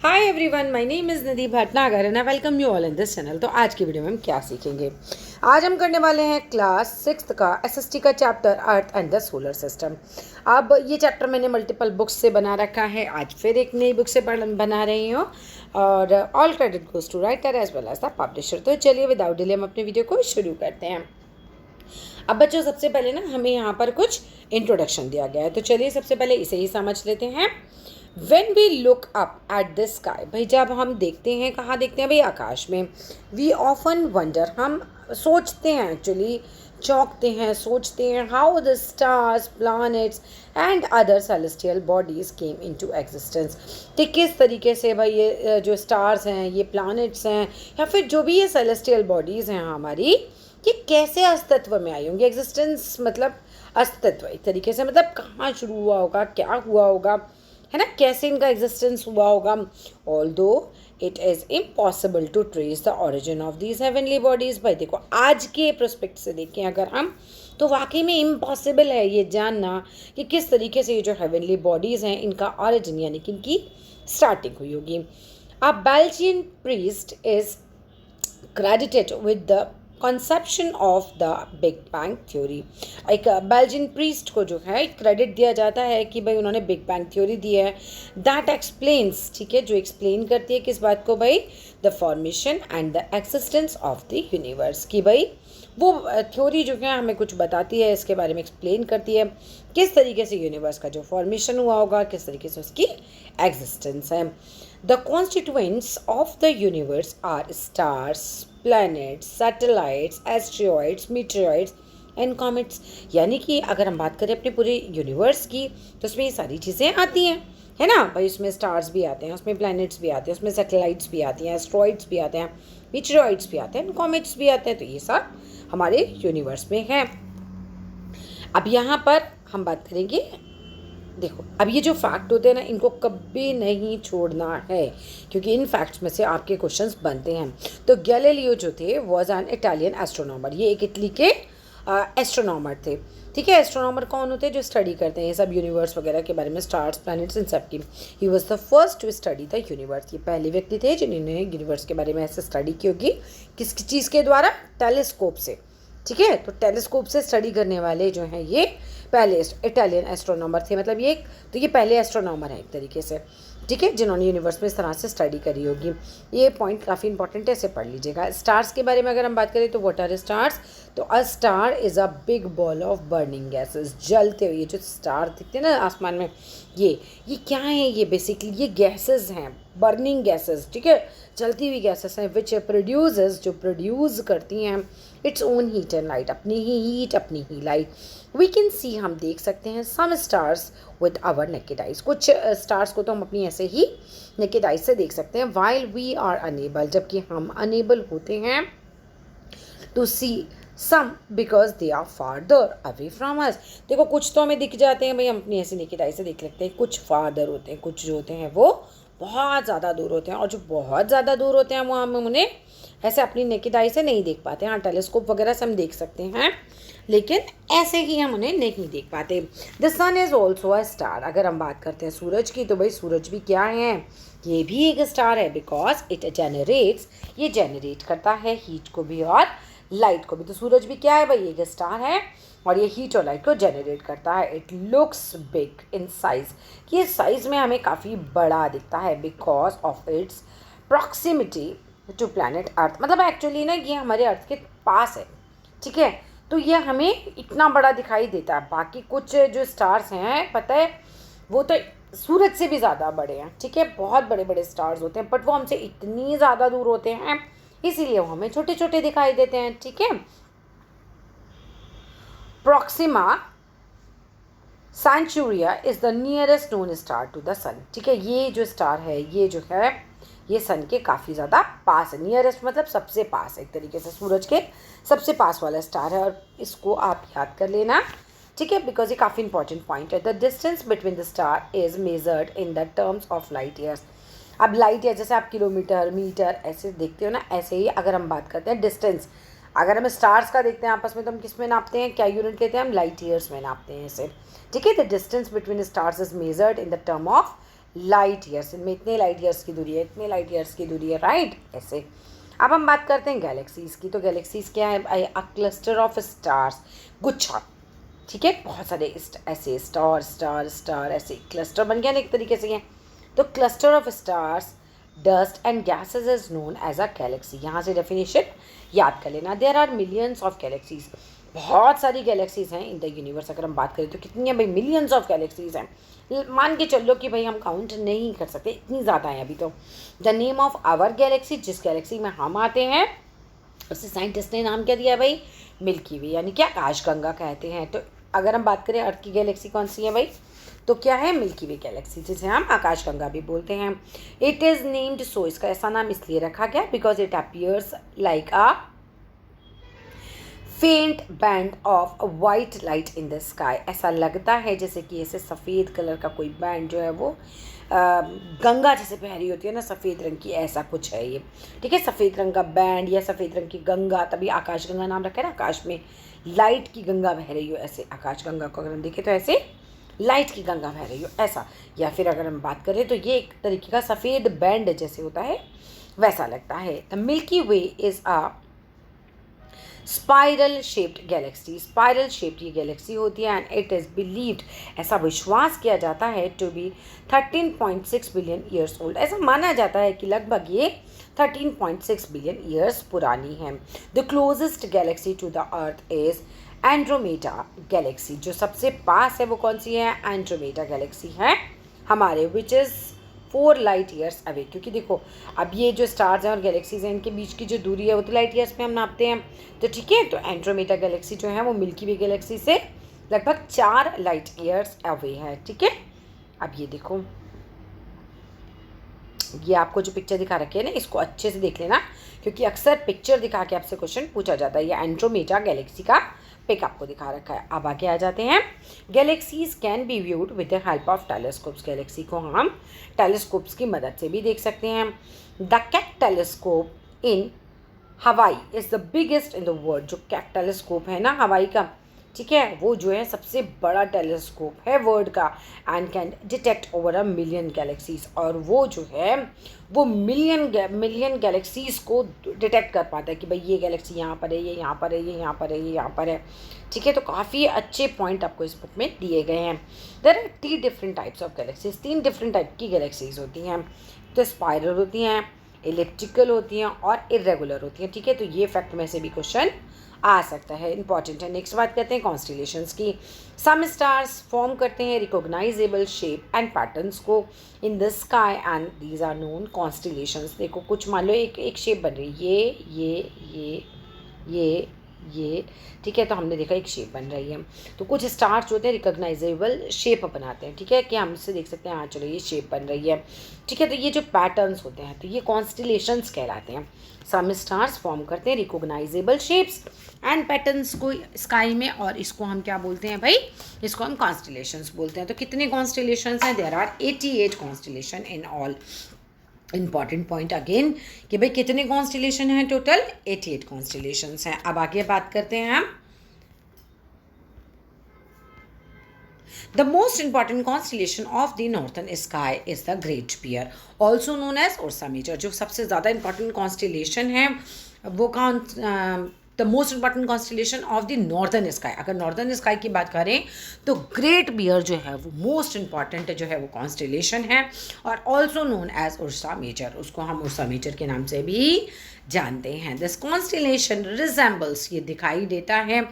Hi everyone, my name is Nidhi Bhatnagar and I welcome you all in this channel. तो आज की video में हम क्या सीखेंगे? आज हम करने वाले हैं क्लास 6 का एसएसटी का chapter earth and the solar system. अब ये चैप्टर मैंने मल्टीपल बुक्स से बना रखा है, आज फिर एक नई बुक से बना रही हूँ और all credit goes to writer as well as the publisher. तो चलिए विदाउट डिले हम अपने वीडियो को शुरू करते हैं। अब बच्चों, सबसे पहले ना हमें यहाँ पर कुछ इंट्रोडक्शन दिया गया है, तो चलिए सबसे पहले इसे ही समझ लेते हैं। When we look up at the sky, भाई जब हम देखते हैं, कहाँ देखते हैं भाई? आकाश में। वी ऑफन वंडर, हम सोचते हैं, एक्चुअली चौंकते हैं, सोचते हैं, how the stars, planets and other celestial bodies came into existence, कि किस तरीके से भाई ये जो स्टार्स हैं, ये प्लैनेट्स हैं, या फिर जो भी ये सेलेस्टियल बॉडीज़ हैं हमारी, ये कैसे अस्तित्व में आई होंगी। एग्जिस्टेंस मतलब अस्तित्व, एक तरीके से मतलब कहाँ शुरू हुआ होगा, क्या हुआ होगा, है ना, कैसे इनका एग्जिस्टेंस हुआ होगा। Although it is impossible to trace the origin of these heavenly bodies. भाई देखो, आज के प्रोस्पेक्ट से देखें अगर हम, तो वाकई में इम्पॉसिबल है ये जानना कि किस तरीके से ये जो हेवनली बॉडीज़ हैं इनका ओरिजिन यानी कि इनकी स्टार्टिंग हुई होगी। A Belgian priest is credited with the conception of the big bang theory. एक बेल्जियन प्रीस्ट को जो है क्रेडिट दिया जाता है कि भाई उन्होंने बिग बैंग थ्योरी दी है। दैट एक्सप्लेन्स, ठीक है, जो एक्सप्लेन करती है किस बात को भाई? The formation and the existence of the universe, की भाई वो थ्योरी जो है हमें कुछ बताती है, इसके बारे में एक्सप्लेन करती है किस तरीके से यूनिवर्स का जो फॉर्मेशन हुआ होगा, किस तरीके से उसकी एग्जिस्टेंस है। The constituents of the universe are stars, planets, satellites, asteroids, meteoroids and comets. यानी कि अगर हम बात करें अपने पूरे यूनिवर्स की, तो उसमें ये सारी चीज़ें आती हैं, है ना भाई। उसमें स्टार्स भी आते हैं, उसमें प्लैनेट्स भी आते हैं, उसमें सैटेलाइट्स भी आती हैं, एस्ट्रॉइड्स भी आते हैं, मीटेरॉइड्स भी आते हैं, कॉमेट्स भी आते हैं। तो ये सब हमारे यूनिवर्स में है। अब यहाँ पर हम बात करेंगे, देखो अब ये जो फैक्ट होते हैं ना, इनको कभी नहीं छोड़ना है, क्योंकि इन फैक्ट्स में से आपके क्वेश्चंस बनते हैं। तो गैलीलियो जो थे वॉज एन इटालियन एस्ट्रोनॉमर, ये एक इटली के एस्ट्रोनॉमर थे। ठीक है, एस्ट्रोनॉमर कौन होते हैं? जो स्टडी करते हैं ये सब यूनिवर्स वगैरह के बारे में, स्टार्स, प्लैनेट्स, इन सब की। He was the first to study the universe, ये पहले व्यक्ति थे जिन्होंने यूनिवर्स के बारे में ऐसे स्टडी की होगी। किस चीज़ के द्वारा? टेलीस्कोप से। ठीक है, तो टेलीस्कोप से स्टडी करने वाले जो हैं ये पहले इटालियन एस्ट्रोनॉमर थे, मतलब ये, तो ये पहले एस्ट्रोनॉमर हैं एक तरीके से, ठीक है, जिन्होंने यूनिवर्स में इस तरह से स्टडी करी होगी। ये पॉइंट काफ़ी इंपॉर्टेंट है, इसे पढ़ लीजिएगा। स्टार्स के बारे में अगर हम बात करें तो व्हाट आर स्टार्स? तो a star is a big ball of burning gases, जलते हुए ये जो स्टार दिखते हैं ना आसमान में, ये क्या है? ये बेसिकली ये गैसेस हैं, बर्निंग गैसेस, ठीक है, जलती हुई गैसेस हैं, विच प्रोड्यूसेस, जो प्रोड्यूस करती हैं its own heat and light, अपनी ही हीट, अपनी ही लाइट। वी कैन सी, हम देख सकते हैं, some stars with our naked eyes, कुछ स्टार्स को तो हम अपनी ऐसे ही नेकेड आइज से देख सकते हैं। वाइल वी आर अनेबल, जबकि हम अनेबल होते हैं to see some because they are farther away from us. देखो कुछ तो हमें दिख जाते हैं भाई, हम अपनी ऐसे नेकेड आई से देख लेते हैं, कुछ फार्दर होते हैं, कुछ जो होते हैं वो बहुत ज़्यादा दूर होते हैं, और जो बहुत ज़्यादा दूर होते हैं वो हम उन्हें ऐसे अपनी नेकेड आई से नहीं देख पाते। हाँ, टेलीस्कोप वगैरह से हम देख सकते हैं, लेकिन ऐसे ही हम उन्हें नहीं देख पाते। The sun is also a star, अगर हम बात करते हैं सूरज की, तो भाई सूरज भी क्या है? ये भी एक स्टार है, बिकॉज इट जेनरेट्स, ये जेनरेट करता है हीट को भी और लाइट को भी। तो सूरज भी क्या है भाई? एक स्टार है और ये हीट और लाइट को जनरेट करता है। It looks big in size, ये साइज में हमें काफ़ी बड़ा दिखता है, because of its proximity to planet earth. मतलब एक्चुअली ना ये हमारे अर्थ के पास है, ठीक है, तो ये हमें इतना बड़ा दिखाई देता है। बाकी कुछ जो स्टार्स हैं, पता है, वो तो सूरज से भी ज़्यादा बड़े हैं, ठीक है, बहुत बड़े बड़े स्टार्स होते हैं, बट वो हमसे इतनी ज़्यादा दूर होते हैं, इसीलिए वो हमें छोटे छोटे दिखाई देते हैं। ठीक है, Proxima Centauri is the nearest known star to the sun. ठीक है, ये जो स्टार है, ये जो है, ये सन के काफ़ी ज़्यादा पास है। नियरेस्ट मतलब सबसे पास है, एक तरीके से सूरज के सबसे पास वाला स्टार है, और इसको आप याद कर लेना, ठीक है, बिकॉज ये काफ़ी इंपॉर्टेंट पॉइंट है। The distance between the star is measured in the terms of light years. अब लाइट ईयर जैसे आप किलोमीटर, मीटर ऐसे देखते हो ना, ऐसे ही अगर हम बात करते हैं डिस्टेंस, अगर हम स्टार्स का देखते हैं आपस में, तो हम किस में नापते हैं? क्या यूनिट लेते हैं हम? लाइट ईयर्स में नापते हैं इसे। ठीक है, the distance between stars is measured in the term of light years, इनमें इतने लाइट ईयर्स की दूरी है, इतने लाइट ईयर्स की दूरी है, राइट, ऐसे। अब हम बात करते हैं गैलेक्सीज़ की। तो गैलेक्सीज़ क्या है? अ क्लस्टर ऑफ स्टार्स, गुच्छा, ठीक है, बहुत सारे ऐसे स्टार स्टार स्टार ऐसे क्लस्टर बन गया ना एक तरीके से ये। तो cluster of stars, dust and gases is known as a galaxy. यहाँ से डेफिनेशन याद कर लेना। There are millions of galaxies, बहुत सारी गैलेक्सीज हैं इन द यूनिवर्स। अगर हम बात करें तो कितनी है भाई? मिलियंस ऑफ गैलेक्सीज हैं। मान के चलो कि भाई हम काउंट नहीं कर सकते, इतनी ज़्यादा हैं अभी तो। The name of our galaxy, जिस गैलेक्सी में हम आते हैं, उसे साइंटिस्ट ने नाम क्या दिया है भाई? मिल्की वे, यानी कि आकाशगंगा कहते हैं। तो अगर हम बात करें अर्थ की गैलेक्सी कौन सी है भाई? तो क्या है? मिल्की वे गैलेक्सी, जिसे हम आकाशगंगा भी बोलते हैं। इट इज़ नेम्ड सो, इसका ऐसा नाम इसलिए रखा गया because it appears like a faint band of white light in the sky. ऐसा लगता है जैसे कि ऐसे सफ़ेद कलर का कोई बैंड जो है वो गंगा जैसे बह रही होती है ना सफ़ेद रंग की, ऐसा कुछ है ये, ठीक है। सफ़ेद रंग का बैंड या सफ़ेद रंग की गंगा, तभी आकाशगंगा नाम रखा है ना। आकाश में लाइट की गंगा बह रही हो, ऐसे आकाशगंगा को अगर हम देखें तो ऐसे लाइट की गंगा बह रही हो, ऐसा। या फिर अगर हम बात करें तो ये एक तरीके का सफ़ेद बैंड जैसे होता है, वैसा लगता है। The Milky way is a spiral shaped Galaxy, spiral shaped ये गैलेक्सी होती है। एंड इट इज़ बिलीव्ड, ऐसा विश्वास किया जाता है, to be 13.6 billion years old. ऐसा माना जाता है कि लगभग ये 13.6 बिलियन ईयर्स पुरानी है। The closest galaxy to the earth is Andromeda galaxy. जो सबसे पास है वो कौन सी है? एंड्रोमेडा गैलेक्सी है हमारे, which is 4 light years away. क्योंकि देखो अब ये जो स्टार्स हैं और गैलेक्सीज हैं, इनके बीच की जो दूरी है वो तो लाइट ईयर्स में हम नापते हैं। तो ठीक है, तो एंड्रोमेडा गैलेक्सी जो है वो मिल्की वे गैलेक्सी से लगभग 4 लाइट ईयर्स अवे है, ठीक है। अब ये देखो, ये आपको जो पिक्चर दिखा रखी है ना, इसको अच्छे से देख लेना, क्योंकि अक्सर पिक्चर दिखा के आपसे क्वेश्चन पूछा जाता है। ये एंड्रोमेडा गैलेक्सी का पिक आपको दिखा रखा है। अब आगे आ जाते हैं। Galaxies can be viewed with the help of telescopes. Galaxy को हम टेलीस्कोप्स की मदद से भी देख सकते हैं। द केक टेलीस्कोप इन हवाई is the biggest in the world. जो केक टेलीस्कोप है ना हवाई का, ठीक है, वो जो है सबसे बड़ा टेलीस्कोप है वर्ल्ड का। And can detect over a million galaxies, और वो जो है वो मिलियन गैलेक्सीज को डिटेक्ट कर पाता है कि भाई ये गैलेक्सी यहाँ पर है, ये यहाँ पर है, ये यहाँ पर है, ये यहाँ पर है, ठीक है। तो काफ़ी अच्छे पॉइंट आपको इस बुक में दिए गए हैं। There are 3 different types of galaxies, 3 different type की गैलेक्सीज होती हैं। तो स्पाइरल होती हैं, इलिप्टिकल होती हैं और इरेगुलर होती हैं, ठीक है। तो ये फैक्ट में से भी क्वेश्चन आ सकता है, इंपॉर्टेंट है। नेक्स्ट बात करते हैं कॉन्स्टिलेशंस की। सम स्टार्स फॉर्म करते हैं रिकॉग्नाइजेबल शेप एंड पैटर्न्स को in the sky and these are known constellations. देखो कुछ मान लो एक शेप बन रही है, ये, ठीक है। तो हमने देखा एक शेप बन रही है, तो कुछ स्टार्स जो होते हैं रिकॉग्नाइजेबल शेप बनाते हैं, ठीक है, कि हम इससे देख सकते हैं हाँ चलो ये शेप बन रही है, ठीक है। तो ये जो पैटर्न्स होते हैं तो ये कॉन्स्टिलेशंस कहलाते हैं। सम स्टार्स फॉर्म करते हैं रिकॉग्नाइजेबल शेप्स एंड पैटर्न्स को स्काई में, और इसको हम क्या बोलते हैं भाई? इसको हम कॉन्स्टिलेशंस बोलते हैं। तो कितने कॉन्स्टिलेशंस हैं? There are 88 constellation in all. Important point again कि भाई कितने कॉन्स्टिलेशन हैं? टोटल 88 कॉन्स्टिलेशंस हैं। अब आगे बात करते हैं हम। The most important constellation of the northern sky is the Great Bear, also known as Ursa Major। जो सबसे ज़्यादा इंपॉर्टेंट कॉन्स्टिलेशन है वो कौन? The most important constellation of the northern sky. अगर नॉर्दर्न स्काई की बात करें तो ग्रेट बियर जो है वो मोस्ट इंपॉर्टेंट जो है वो कॉन्स्टिलेशन है, और also known as Ursa Major. उसको हम उर्सा मेजर के नाम से भी जानते हैं। दिस कॉन्स्टिलेशन रिजेंबल्स, ये दिखाई देता है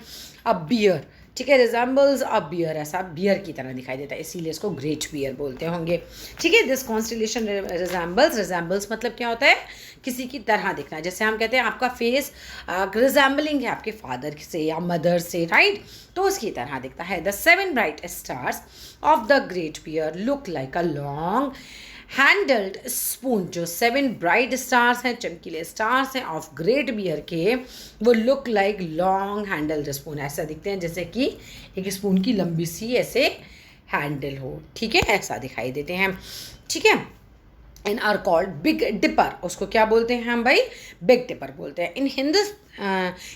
अ बियर, ठीक है, रिजेंबल्स अ बियर, ऐसा बियर की तरह दिखाई देता है, इसीलिए इसको ग्रेट बियर बोलते होंगे, ठीक है। दिस कॉन्स्टिलेशन रिजेंबल्स मतलब क्या होता है? किसी की तरह दिखना। जैसे हम कहते हैं आपका फेस रिजेंबलिंग है आपके फादर से या मदर से, राइट, तो उसकी तरह दिखता है। The 7 bright stars of the great bear look like a long handled spoon. जो 7 ब्राइट स्टार्स हैं, चमकीले स्टार्स हैं ऑफ ग्रेट बियर के, वो look like long handled spoon, ऐसा दिखते हैं जैसे कि एक स्पून की लंबी सी ऐसे हैंडल हो, ठीक है, ऐसा दिखाई देते हैं, ठीक है। And are called Big Dipper. उसको क्या बोलते हैं हम भाई? बिग डिपर बोलते हैं। इन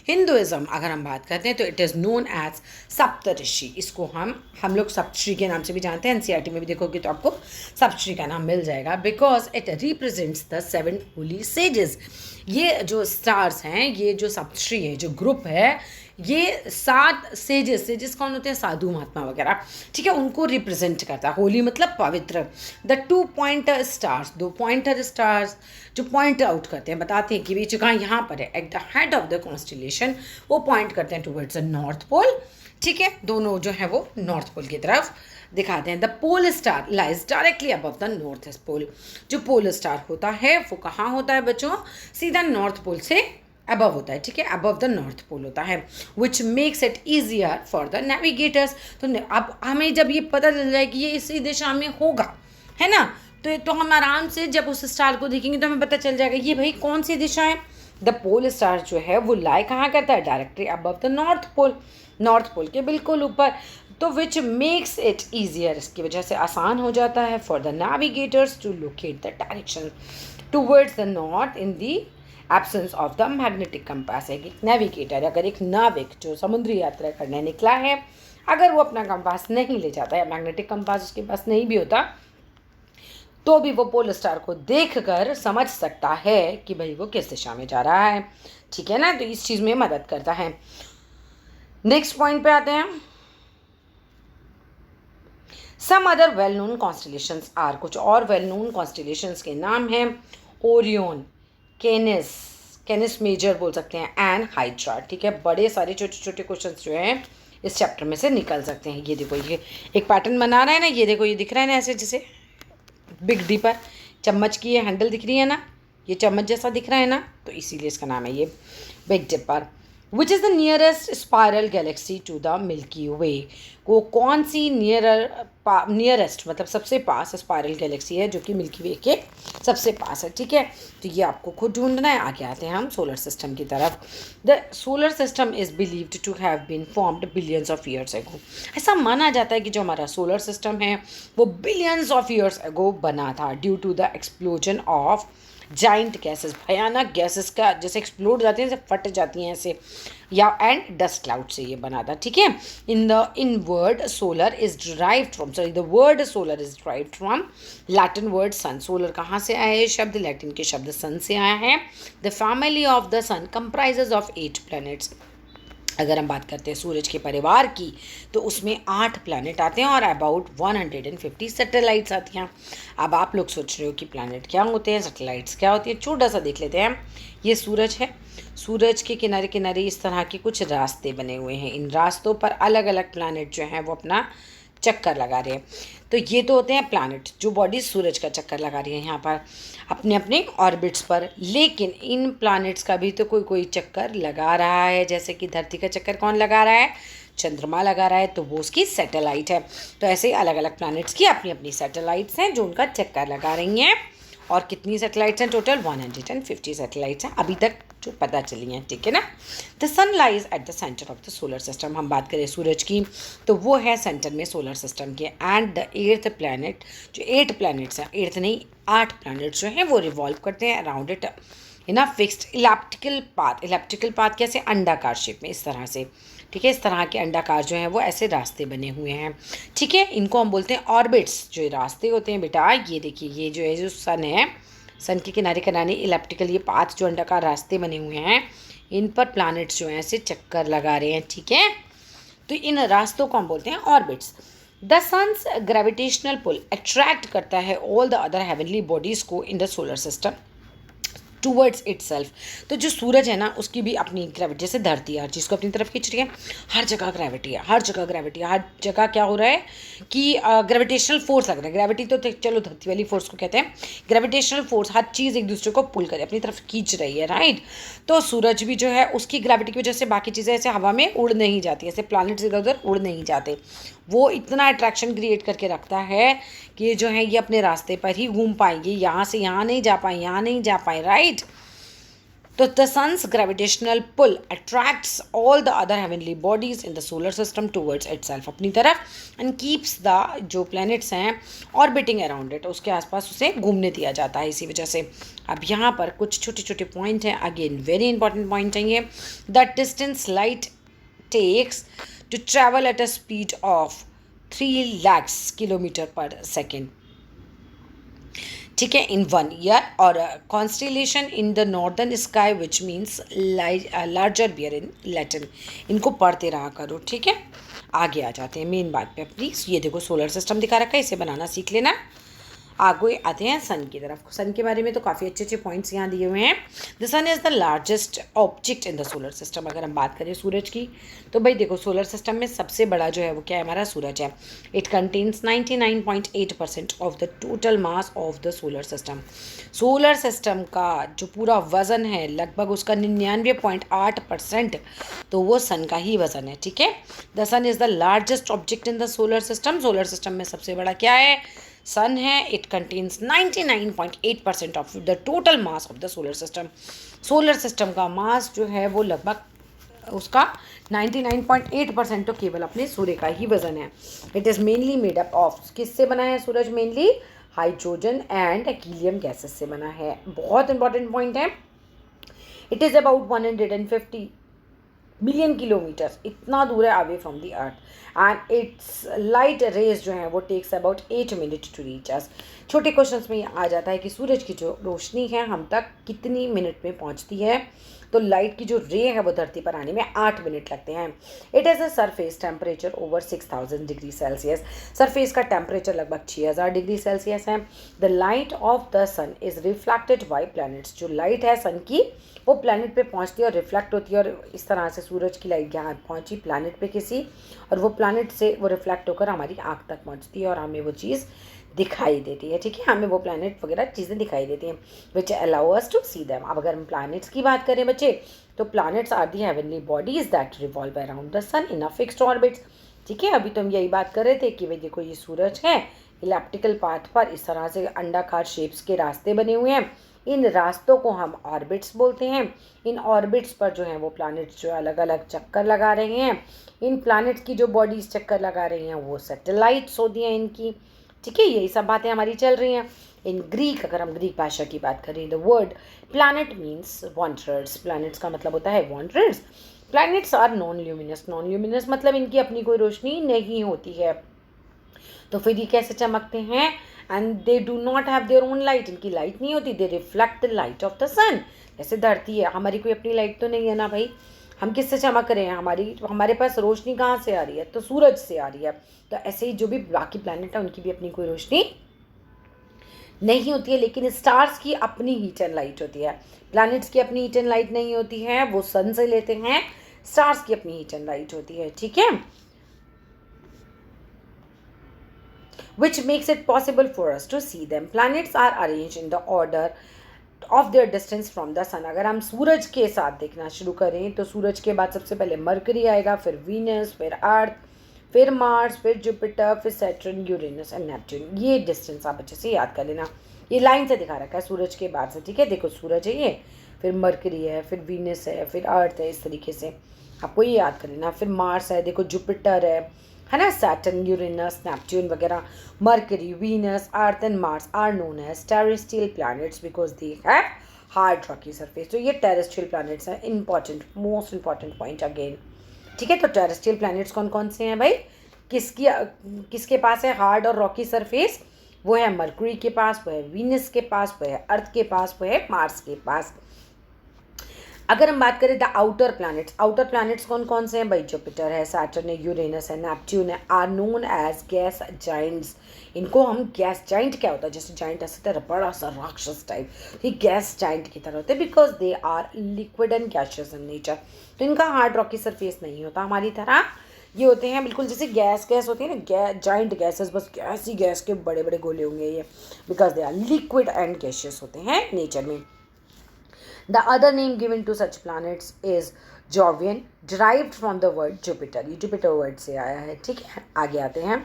हिंदुइज्म अगर हम बात करते हैं तो इट इज़ नोन एज सप्तऋषि। इसको हम लोग सप्तऋषि के नाम से भी जानते हैं। एनसीईआरटी में भी देखोगे तो आपको सप्तऋषि का नाम मिल जाएगा, because it represents the 7 Holi sages. ये जो स्टार्स हैं, ये जो सप्तऋषि है, जो ग्रुप है, ये 7 सेजेस कौन होते हैं? साधु महात्मा वगैरह, ठीक है, उनको रिप्रेजेंट करता है। होली मतलब पवित्र। The 2 pointer stars, 2 pointer stars जो पॉइंट आउट करते हैं, बताते हैं कि बीच जगह यहाँ पर है, at the head of the constellation, वो पॉइंट करते हैं टुवर्ड्स द नॉर्थ पोल, ठीक है, दोनों जो है वो नॉर्थ पोल की तरफ दिखाते हैं। The pole star lies directly above the north pole. जो पोल स्टार होता है वो कहाँ होता है बच्चों? सीधा नॉर्थ पोल से अबव होता है, ठीक है, अबव द नॉर्थ पोल होता है, which makes it easier for the navigators. तो अब हमें जब ये पता चल जाए कि ये इसी दिशा में होगा, है ना, तो हम आराम से जब उस स्टार को देखेंगे तो हमें पता चल जाएगा ये भाई कौन सी दिशा है। द पोल स्टार जो है वो लाई कहाँ करता है? Directly above the north pole, north pole के बिल्कुल ऊपर। तो विच मेक्स इट ईजियर, इसकी वजह से आसान हो जाता है for the navigators to locate the direction towards the north in the absence of the magnetic compass. है कि नेविगेटर, अगर एक नाविक जो समुद्री यात्रा करने निकला है, अगर वो अपना कंपास नहीं ले जाता है, मैग्नेटिक कंपास उसके पास नहीं भी होता, तो भी वो पोल स्टार को देखकर समझ सकता है कि भाई वो किस दिशा में जा रहा है, ठीक है ना। तो इस चीज़ में मदद करता है। नेक्स्ट पॉइंट पे आते हैं। Some other well known constellations are, कुछ और वेल नोन कॉन्स्टिलेशंस के नाम हैं ओरियन, कैनिस मेजर बोल सकते हैं, एंड हाइड्रा, ठीक है। बड़े सारे छोटे छोटे क्वेश्चंस जो हैं इस चैप्टर में से निकल सकते हैं। ये देखो, ये एक पैटर्न बना रहा है ना, ये देखो, ये दिख रहा है ना ऐसे, जैसे बिग डी पर चम्मच की ये हैंडल दिख रही है ना, ये चम्मच जैसा दिख रहा है ना, तो इसीलिए इसका नाम है ये big dipper. Which is the nearest spiral galaxy to the Milky Way. वो कौन सी नियरेस्ट मतलब सबसे पास स्पायरल गैलेक्सी है जो कि मिल्की वे के सबसे पास है, ठीक है। तो ये आपको खुद ढूंढना है। आगे आते हैं हम सोलर सिस्टम की तरफ। The solar system is believed to have been formed billions of years ago. ऐसा माना जाता है कि जो हमारा सोलर सिस्टम है वो बिलियंस ऑफ ईयर्स एगो बना था, due to the explosion of giant gases, भयानक गैसेस का जैसे एक्सप्लोड जाती हैं, जैसे फट जाती हैं ऐसे, या एंड डस्ट क्लाउड से ये बना था, ठीक है। In word solar is derived from, sorry the word solar is derived from Latin word sun. Solar कहाँ से आया है शब्द? लैटिन के शब्द सन से आया है। The family of the sun comprises of 8 planets. अगर हम बात करते हैं सूरज के परिवार की, तो उसमें 8 प्लैनेट आते हैं और अबाउट 150 सैटेलाइट्स आती हैं। अब आप लोग सोच रहे हो कि प्लैनेट क्या होते हैं, सैटेलाइट्स क्या होती है, छोटा सा देख लेते हैं। ये सूरज है, सूरज के किनारे किनारे इस तरह के कुछ रास्ते बने हुए हैं। इन रास्तों पर अलग अलग प्लैनेट जो हैं वो अपना चक्कर लगा रहे हैं। तो ये तो होते हैं प्लैनेट, जो बॉडी सूरज का चक्कर लगा रही है यहाँ पर अपने अपने ऑर्बिट्स पर। लेकिन इन प्लैनेट्स का भी तो कोई कोई चक्कर लगा रहा है, जैसे कि धरती का चक्कर कौन लगा रहा है? चंद्रमा लगा रहा है, तो वो उसकी सैटेलाइट है। तो ऐसे ही अलग अलग प्लैनेट्स की अपनी अपनी सैटेलाइट्स हैं जो उनका चक्कर लगा रही हैं। और कितनी सैटेलाइट्स हैं टोटल? 150 सैटेलाइट्स हैं अभी तक जो पता चली हैं, ठीक है ना। The sun lies at the centre of the solar system. हम बात करें सूरज की तो वो है सेंटर में सोलर सिस्टम के। एंड द 8th प्लैनेट, जो 8 प्लैनेट्स हैं, 8th नहीं 8 प्लैनेट्स जो हैं वो रिवॉल्व करते हैं around it in a fixed elliptical path. Elliptical path कैसे? अंडाकार शेप में, इस तरह से, ठीक है। इस तरह के अंडाकार जो हैं वो ऐसे रास्ते बने हुए हैं, ठीक है। इनको हम बोलते हैं ऑर्बिट्स। जो रास्ते होते हैं बेटा, ये देखिए, ये जो है जो सन है, सन के किनारे किनारे इलेप्टिकल ये पाथ जो अंडाकार रास्ते बने हुए हैं, इन पर प्लैनेट्स जो हैं ऐसे चक्कर लगा रहे हैं, ठीक है। तो इन रास्तों को हम बोलते हैं orbits. The sun's gravitational pull attract करता है all the other heavenly bodies को in the solar system towards itself. तो जो सूरज है ना उसकी भी अपनी ग्रेविटी, जैसे धरती हर चीज़ को अपनी तरफ खींच रही है, हर जगह ग्रेविटी है, हर जगह ग्रेविटी है, हर जगह क्या हो रहा है कि ग्रेविटेशनल फोर्स लग रहा है। ग्रेविटी तो चलो धरती वाली फोर्स को कहते हैं, ग्रेविटेशनल फोर्स हर चीज़ एक दूसरे को पुल करे, अपनी तरफ खींच रही है, राइट। तो सूरज भी जो है उसकी ग्रेविटी की वजह से बाकी चीज़ें ऐसे हवा में उड़ नहीं जाती, ऐसे प्लैनेट्स इधर उधर उड़ नहीं जाते। वो इतना अट्रैक्शन क्रिएट करके रखता है कि ये जो है ये अपने रास्ते पर ही घूम पाएंगे, यहाँ से यहाँ नहीं जा पाए, यहाँ नहीं जा पाए, राइट। तो the sun's gravitational pull attracts all the other heavenly bodies in the solar system towards itself, अपनी तरफ, एंड कीप्स द जो प्लैनेट्स हैं ऑर्बिटिंग अराउंड इट, उसके आसपास उसे घूमने दिया जाता है इसी वजह से। अब यहाँ पर कुछ छोटे छोटे पॉइंट हैं, अगेन वेरी इंपॉर्टेंट पॉइंट है ये। The distance light takes to travel at a speed of 3 lakhs kilometre per second, ठीक है, इन 1 ईयर, और constellation in the northern sky which means larger bear in Latin. इनको पढ़ते रहा करो, ठीक है। आगे आ जाते हैं मेन बात पे अपनी। ये देखो सोलर सिस्टम दिखा रखा है, इसे बनाना सीख लेना। आगे आते हैं सन की तरफ। सन के बारे में तो काफ़ी अच्छे अच्छे पॉइंट्स यहाँ दिए हुए हैं। The sun is the largest object in the solar system. अगर हम बात करें सूरज की, तो भाई देखो सोलर सिस्टम में सबसे बड़ा जो है वो क्या है, हमारा सूरज है। It contains 99.8% of the total mass of the solar system. Solar system का जो पूरा वज़न है लगभग उसका 99.8% तो वो सन का ही वज़न है, ठीक है। The sun is the largest object in the solar system. Solar system में सबसे बड़ा क्या है, सन है। It contains 99.8% of the total mass of the solar system. Solar system का मास जो है वो लगभग उसका 99.8% तो केवल अपने सूर्य का ही वजन है। It is mainly made up of, किससे बना है सूरज, mainly hydrogen and helium gases से बना है। बहुत इंपॉर्टेंट पॉइंट है। It is about 150 billion kilometres, इतना दूर है away from the earth, and its light rays जो है वो takes about 8 minute to reach us. छोटे क्वेश्चंस में ये आ जाता है कि सूरज की जो रोशनी है हम तक कितनी मिनट में पहुंचती है, तो लाइट की जो रे है वो धरती पर आने में 8 मिनट लगते हैं। It has a surface temperature over 6000 degree Celsius. Surface का टेम्परेचर लगभग 6000 डिग्री सेल्सियस है। The light of the sun is reflected by planets. जो लाइट है सन की वो प्लैनेट पे पहुंचती है और रिफ्लेक्ट होती है, और इस तरह से सूरज की लाइट यहाँ पहुंची प्लैनेट पे किसी, और वो प्लैनेट से वो रिफ्लेक्ट होकर हमारी आँख तक पहुंचती है और हमें वो चीज़ दिखाई देती है, ठीक है। हमें वो प्लैनेट वगैरह चीज़ें दिखाई देती हैं which allow us to see them. अब अगर हम प्लैनेट्स की बात करें बच्चे, तो planets are the heavenly bodies that revolve around the sun in a fixed orbits, ठीक है। अभी तो हम यही बात कर रहे थे कि भाई देखो ये सूरज है, इलेप्टिकल पाथ पर इस तरह से अंडाकार शेप्स के रास्ते बने हुए हैं। इन रास्तों को हम ऑर्बिट्स बोलते हैं। इन ऑर्बिट्स पर जो हैं वो प्लैनेट्स जो अलग अलग चक्कर लगा रहे हैं। इन प्लैनेट्स की जो बॉडीज चक्कर लगा रही हैं वो सैटेलाइट्स होती हैं इनकी, ठीक है। यही सब बातें हमारी चल रही हैं। इन ग्रीक, अगर हम ग्रीक भाषा की बात करें, the word planet means wanderers. Planets का मतलब होता है wanderers. Planets are non luminous. Non luminous मतलब इनकी अपनी कोई रोशनी नहीं होती है, तो फिर ये कैसे चमकते हैं, and they do not have their own light. इनकी लाइट नहीं होती, they reflect the light of the sun. जैसे धरती है, हमारी कोई अपनी लाइट तो नहीं है ना भाई, हम किससे चमक रहे हैं, हमारे पास रोशनी कहाँ से आ रही है, तो सूरज से आ रही है। तो ऐसे ही जो भी बाकी प्लैनेट है उनकी भी अपनी कोई रोशनी नहीं होती है, लेकिन स्टार्स की अपनी हीट एंड लाइट होती है। प्लैनेट्स की अपनी हीट एंड लाइट नहीं होती है, वो सन से लेते हैं। स्टार्स की अपनी हीट एंड लाइट होती है, ठीक है। which makes it possible for us to see them. Planets are arranged in the order of their distance from the sun. अगर हम सूरज के साथ देखना शुरू करें तो सूरज के बाद सबसे पहले मरकरी आएगा, फिर वीनस, फिर अर्थ, फिर मार्स, फिर जुपिटर, फिर सैटर्न, यूरेनस एंड नेपच्यून। ये डिस्टेंस आप अच्छे से याद कर लेना, ये लाइन से दिखा रखा है सूरज के बाद से, ठीक है। देखो सूरज है ये, फिर मरकरी है, फिर वीनस है, फिर अर्थ है, इस तरीके से आपको ये याद कर लेना। फिर मार्स है, देखो जुपिटर है ना, सैटर्न, यूरेनस, नेपच्यून वगैरह। Mercury, Venus, Earth and Mars are known as terrestrial planets because they have hard rocky surface. तो ये टेरेस्ट्रियल प्लैनेट्स हैं। Important, most important point again, ठीक है। तो टेरेस्ट्रियल प्लैनेट्स कौन कौन से हैं भाई, किसके पास है हार्ड और रॉकी सरफेस, वो है मरकरी के पास, वो है वीनस के पास, वो है अर्थ के पास, वो है मार्स के पास। अगर हम बात करें द आउटर प्लैनेट्स कौन कौन से हैं भाई, जुपिटर है, सैटर्न है, यूरेनस है, नेपच्यून है, are known as gas giants. इनको हम गैस जाइंट, क्या होता है, जैसे जाइंट ऐसे तरह बड़ा सा राक्षस टाइप, ये गैस जाइंट की तरह होते हैं because they are liquid and gaseous in nature. तो इनका हार्ड रॉकी सरफेस नहीं होता हमारी तरह, ये होते हैं बिल्कुल जैसे गैस होती है ना, जाइंट गैसेस, बस गैस ही गैस के बड़े बड़े गोले होंगे ये, because they are liquid and gaseous होते हैं नेचर में। The other name given to such planets is Jovian, derived from the word Jupiter. ये Jupiter word से आया है, ठीक है। आगे आते हैं।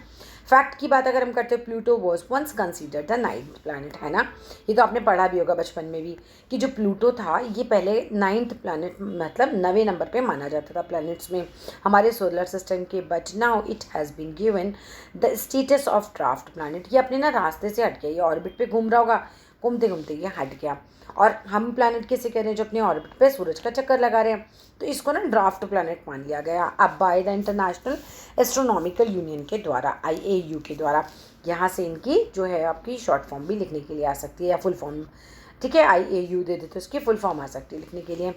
फैक्ट की बात अगर हम करते हैं, Pluto was once considered the ninth planet, है ना। ये तो आपने पढ़ा भी होगा बचपन में भी कि जो प्लूटो था ये पहले नाइन्थ प्लैनेट मतलब 9वें नंबर पे माना जाता था प्लैनेट्स में हमारे सोलर सिस्टम के। But now it has been given the status of dwarf planet. ये अपने ना रास्ते से हट गया, ये ऑर्बिट पे घूम रहा होगा, घूमते घूमते ये हट गया। और हम प्लैनेट कैसे कह रहे हैं, जो अपने ऑर्बिट पे सूरज का चक्कर लगा रहे हैं, तो इसको ना ड्राफ्ट प्लैनेट मान लिया गया अब by the international astronomical union के द्वारा, IAU के द्वारा। यहाँ से इनकी जो है आपकी शॉर्ट फॉर्म भी लिखने के लिए आ सकती है या फुल फॉर्म, ठीक है, IAU दे देते उसकी फुल फॉर्म आ सकती है लिखने के लिए।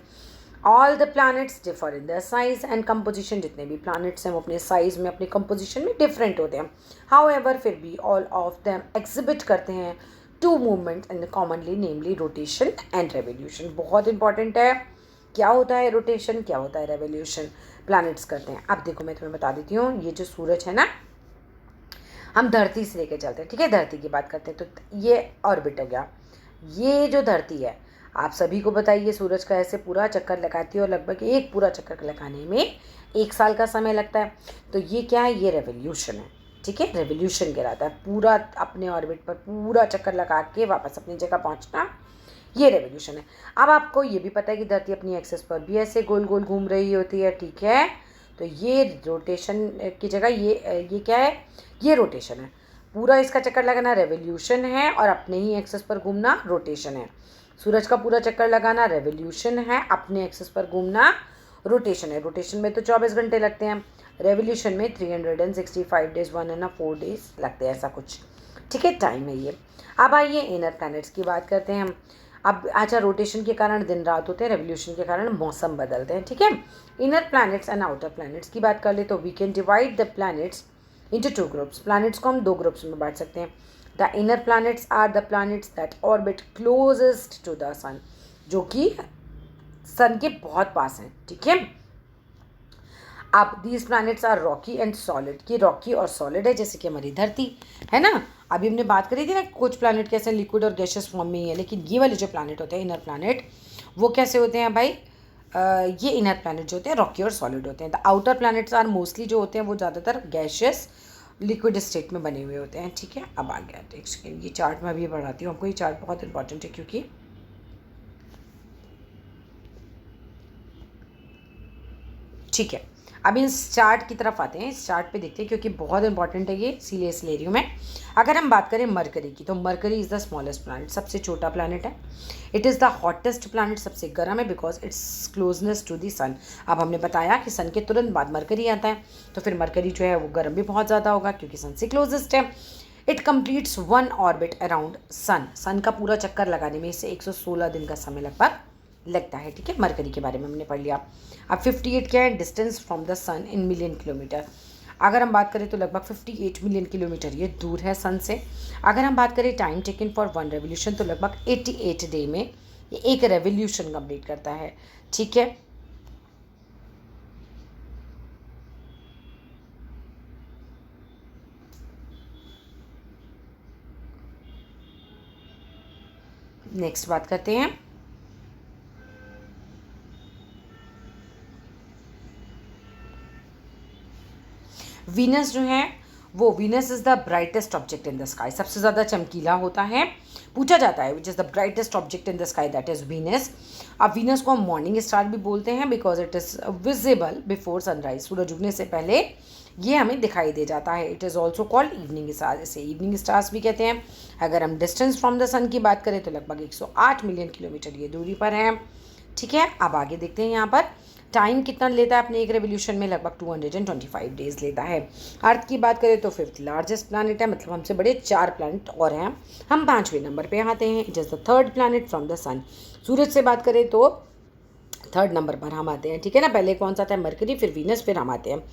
All the planets differ in the size and composition. जितने भी प्लैनेट्स हैं वो अपने साइज में अपने कंपोजिशन में डिफरेंट होते हैं। हाउएवर फिर भी ऑल ऑफ देम एग्जिबिट करते हैं two movement in commonly, namely rotation and revolution. बहुत इंपॉर्टेंट है, क्या होता है रोटेशन, क्या होता है रेवोल्यूशन, प्लैनेट्स करते हैं। अब देखो मैं तुम्हें बता देती हूँ, ये जो सूरज है ना, हम धरती से लेके चलते हैं, ठीक है, धरती की बात करते हैं, तो ये ऑर्बिट हो गया। ये जो धरती है, आप सभी को बताइए सूरज का ऐसे पूरा चक्कर लगाती है और लगभग एक पूरा चक्कर लगाने में 1 साल का समय लगता है। तो ये क्या है, ये रेवोल्यूशन है, ठीक है, रेवोल्यूशन कहलाता है। पूरा अपने ऑर्बिट पर पूरा चक्कर लगा के वापस अपनी जगह पहुंचना, ये रेवोल्यूशन है। अब आपको ये भी पता है कि धरती अपनी एक्सिस पर भी ऐसे गोल गोल घूम रही होती है, ठीक है। तो ये रोटेशन की जगह ये क्या है, ये रोटेशन है। पूरा इसका चक्कर लगाना रेवोल्यूशन है और अपने ही एक्सिस पर घूमना रोटेशन है। सूरज का पूरा चक्कर लगाना रेवोल्यूशन है, अपने एक्सिस पर घूमना रोटेशन है। रोटेशन में तो 24 घंटे लगते हैं, रेवोल्यूशन में 365 डेज 1 and 4 days लगते हैं, ऐसा कुछ, ठीक है, टाइम है ये। अब आइए इनर प्लैनेट्स की बात करते हैं हम। अब अच्छा, रोटेशन के कारण दिन रात होते हैं, रेवोल्यूशन के कारण मौसम बदलते हैं, ठीक है। Inner planets and outer planets की बात कर ले तो we can divide the planets into 2 groups. Planets को हम 2 ग्रुप्स में बांट सकते हैं। The inner planets are the planets that orbit closest to the sun, जो कि सन के बहुत पास हैं, ठीक है। अब these planets are rocky and solid, कि रॉकी और सॉलिड है, जैसे कि हमारी धरती है ना। अभी हमने बात करी थी ना, कुछ प्लैनेट कैसे लिक्विड और गैसियस फॉर्म में ही है, लेकिन ये वाले जो प्लैनेट होते हैं इनर प्लैनेट, वो कैसे होते हैं भाई, ये इनर प्लैनेट जो होते हैं रॉकी और सॉलिड होते हैं। The outer planets are mostly जो होते हैं वो ज़्यादातर गैसियस लिक्विड स्टेट में बने हुए होते हैं, ठीक है। अब आ गया टेक्स्ट, ये चार्ट मैं अभी बढ़ाती हूँ आपको, ये चार्ट बहुत इंपॉर्टेंट है क्योंकि ठीक है। अब इस चार्ट की तरफ आते हैं, इस चार्ट पे देखते हैं क्योंकि बहुत इंपॉर्टेंट है ये, इसीलिए ले रही हूँ मैं। अगर हम बात करें मरकरी की, तो Mercury is the smallest planet, सबसे छोटा प्लैनेट है। It is the hottest planet, सबसे गर्म है, because its closeness to the sun. अब हमने बताया कि सन के तुरंत बाद मरकरी आता है, तो फिर मरकरी जो है वो गर्म भी बहुत ज़्यादा होगा क्योंकि सन से क्लोजेस्ट है। It completes 1 orbit around sun, sun का पूरा चक्कर लगाने में इसे 116 दिन का समय लगभग लगता है, ठीक है। मरकरी के बारे में हमने पढ़ लिया। अब 58 क्या है, distance from the sun in million kilometre. अगर हम बात करें तो लगभग 58 मिलियन किलोमीटर ये दूर है सन से। अगर हम बात करें टाइम टेकन फॉर 1 रेवोल्यूशन, तो लगभग 88 डे में ये एक रेवोल्यूशन कंप्लीट करता है, ठीक है। नेक्स्ट बात करते हैं, वीनस जो है वो, Venus is the brightest object in the sky, सबसे ज़्यादा चमकीला होता है, पूछा जाता है which is the brightest object in the sky, that is Venus. अब वीनस को हम मॉर्निंग स्टार भी बोलते हैं because it is visible before sunrise, सूरज उगने से पहले ये हमें दिखाई दे जाता है। It is also called evening star, इसे इवनिंग स्टार्स भी कहते हैं। अगर हम डिस्टेंस फ्रॉम द सन की बात करें तो लगभग 108 मिलियन किलोमीटर ये दूरी पर है, ठीक है। अब आगे देखते हैं यहाँ पर टाइम कितना लेता है अपने एक रेवोल्यूशन में, लगभग 225 डेज लेता है। अर्थ की बात करें तो 5th लार्जेस्ट प्लैनेट है, मतलब हमसे बड़े 4 प्लैनेट और हैं। हम 5वें नंबर पे आते हैं, it is the 3rd planet from the sun. सूरज से बात करें तो 3rd नंबर पर हम आते हैं, ठीक है ना। पहले कौन सा था, मरकरी, फिर वीनस, फिर हम आते हैं,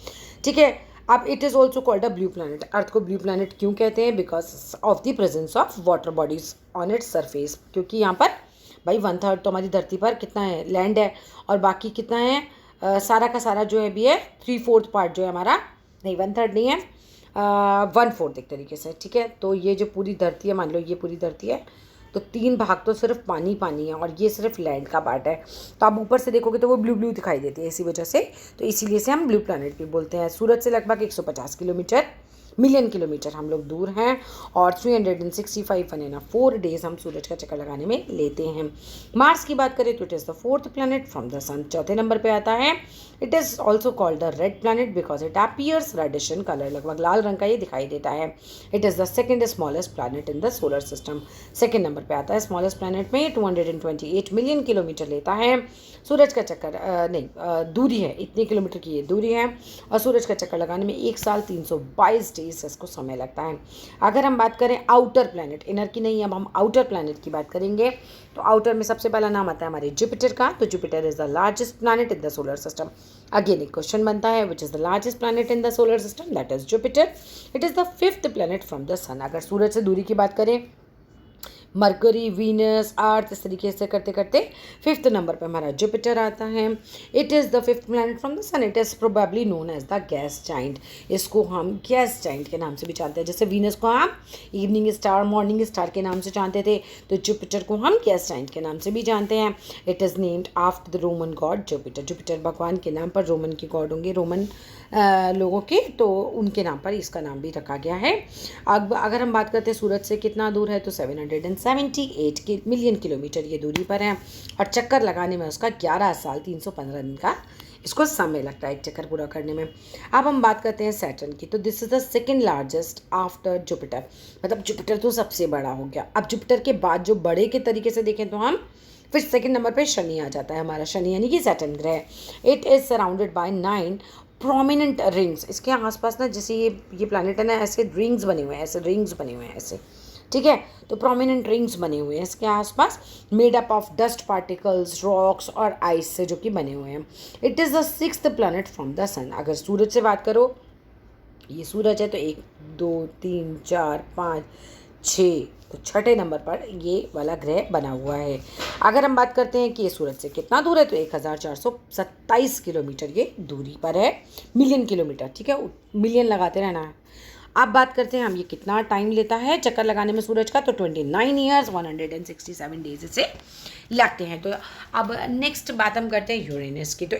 ठीक है। अब it is also called a blue planet. Earth को ब्लू प्लैनेट क्यों कहते हैं, because of the presence of water bodies on its surface, क्योंकि यहाँ पर भाई 1/3 तो हमारी धरती पर कितना है, लैंड है, और बाकी कितना है, सारा का सारा जो है भी है 3/4 पार्ट जो है हमारा, नहीं 1/3 नहीं है, 1/4 एक तरीके से, ठीक है। तो ये जो पूरी धरती है, मान लो ये पूरी धरती है, तो 3 भाग तो सिर्फ पानी पानी है और ये सिर्फ लैंड का पार्ट है। तो आप ऊपर से देखोगे तो वो ब्लू ब्लू दिखाई देती है इसी वजह से, तो इसीलिए से हम ब्लू प्लैनेट भी बोलते हैं। सूरज से लगभग 150 किलोमीटर मिलियन किलोमीटर हम लोग दूर हैं और 365 1 4 डेज हम सूरज का चक्कर लगाने में लेते हैं। मार्स की बात करें तो it is the fourth planet from the sun, चौथे नंबर पे आता है। It is also called the red planet because it appears reddish in colour, लगभग लाल रंग का ये दिखाई देता है। It is the second smallest planet in the solar system, second number पे आता है स्मॉलेस्ट प्लैनेट में। 228 मिलियन किलोमीटर लेता है सूरज का चक्कर, दूरी है, इतने किलोमीटर की ये दूरी है और सूरज का चक्कर लगाने में 1 साल 322 डेज इसको समय लगता है। अगर हम बात करें आउटर प्लैनेट, इनर की नहीं, अब हम आउटर प्लैनेट की बात करेंगे तो आउटर में सबसे पहला नाम आता है हमारे जुपिटर का। तो Jupiter is the largest planet in the solar system. Again एक क्वेश्चन बनता है which is the largest planet in the solar system, that is Jupiter. It is the fifth planet from the sun. अगर सूरज से दूरी की बात करें, मरकरी, वीनस, अर्थ, इस तरीके से करते करते फिफ्थ नंबर पे हमारा जुपिटर आता है। It is the fifth planet from the sun. It is probably known as the gas giant. इसको हम गैस जाइंट के नाम से भी जानते हैं। जैसे वीनस को हम इवनिंग स्टार, मॉर्निंग स्टार के नाम से जानते थे, तो जुपिटर को हम गैस जाइंट के नाम से भी जानते हैं। It is named after the Roman God Jupiter. Jupiter भगवान के नाम पर, रोमन के गॉड होंगे रोमन लोगों के, तो उनके नाम पर इसका नाम भी रखा गया है। अब अगर हम बात करते हैं सूरज से कितना दूर है, तो 778 मिलियन किलोमीटर ये दूरी पर है और चक्कर लगाने में उसका 11 साल 315 दिन का इसको समय लगता है एक चक्कर पूरा करने में। अब हम बात करते हैं सैटर्न की, तो this is the second largest after Jupiter, मतलब जुपिटर तो सबसे बड़ा हो गया। अब जुपिटर के बाद जो बड़े के तरीके से देखें तो हम फिर सेकेंड नंबर पे शनि आ जाता है हमारा, शनि यानी कि सैटर्न ग्रह। It is surrounded by 9 prominent rings. इसके आसपास ना, जैसे ये प्लैनेट है ना, ऐसे रिंग्स बने हुए हैं, ऐसे रिंग्स बने हुए हैं ऐसे, ठीक है। तो प्रोमिनेंट रिंग्स बने हुए हैं इसके आसपास, made up of dust particles, rocks और आइस से जो कि बने हुए हैं। It is the sixth planet from the sun. अगर सूरज से बात करो, ये सूरज है तो 1 2 3 4 5 6, तो छठे नंबर पर ये वाला ग्रह बना हुआ है। अगर हम बात करते हैं कि ये सूरज से कितना दूर है, तो 1427 किलोमीटर ये दूरी पर है, मिलियन किलोमीटर, ठीक है, मिलियन लगाते रहना है। अब बात करते हैं हम ये कितना टाइम लेता है चक्कर लगाने में सूरज का, तो 29 ईयर्स 167 डेज इसे लगते हैं। तो अब नेक्स्ट बात हम करते हैं यूरेनस की। तो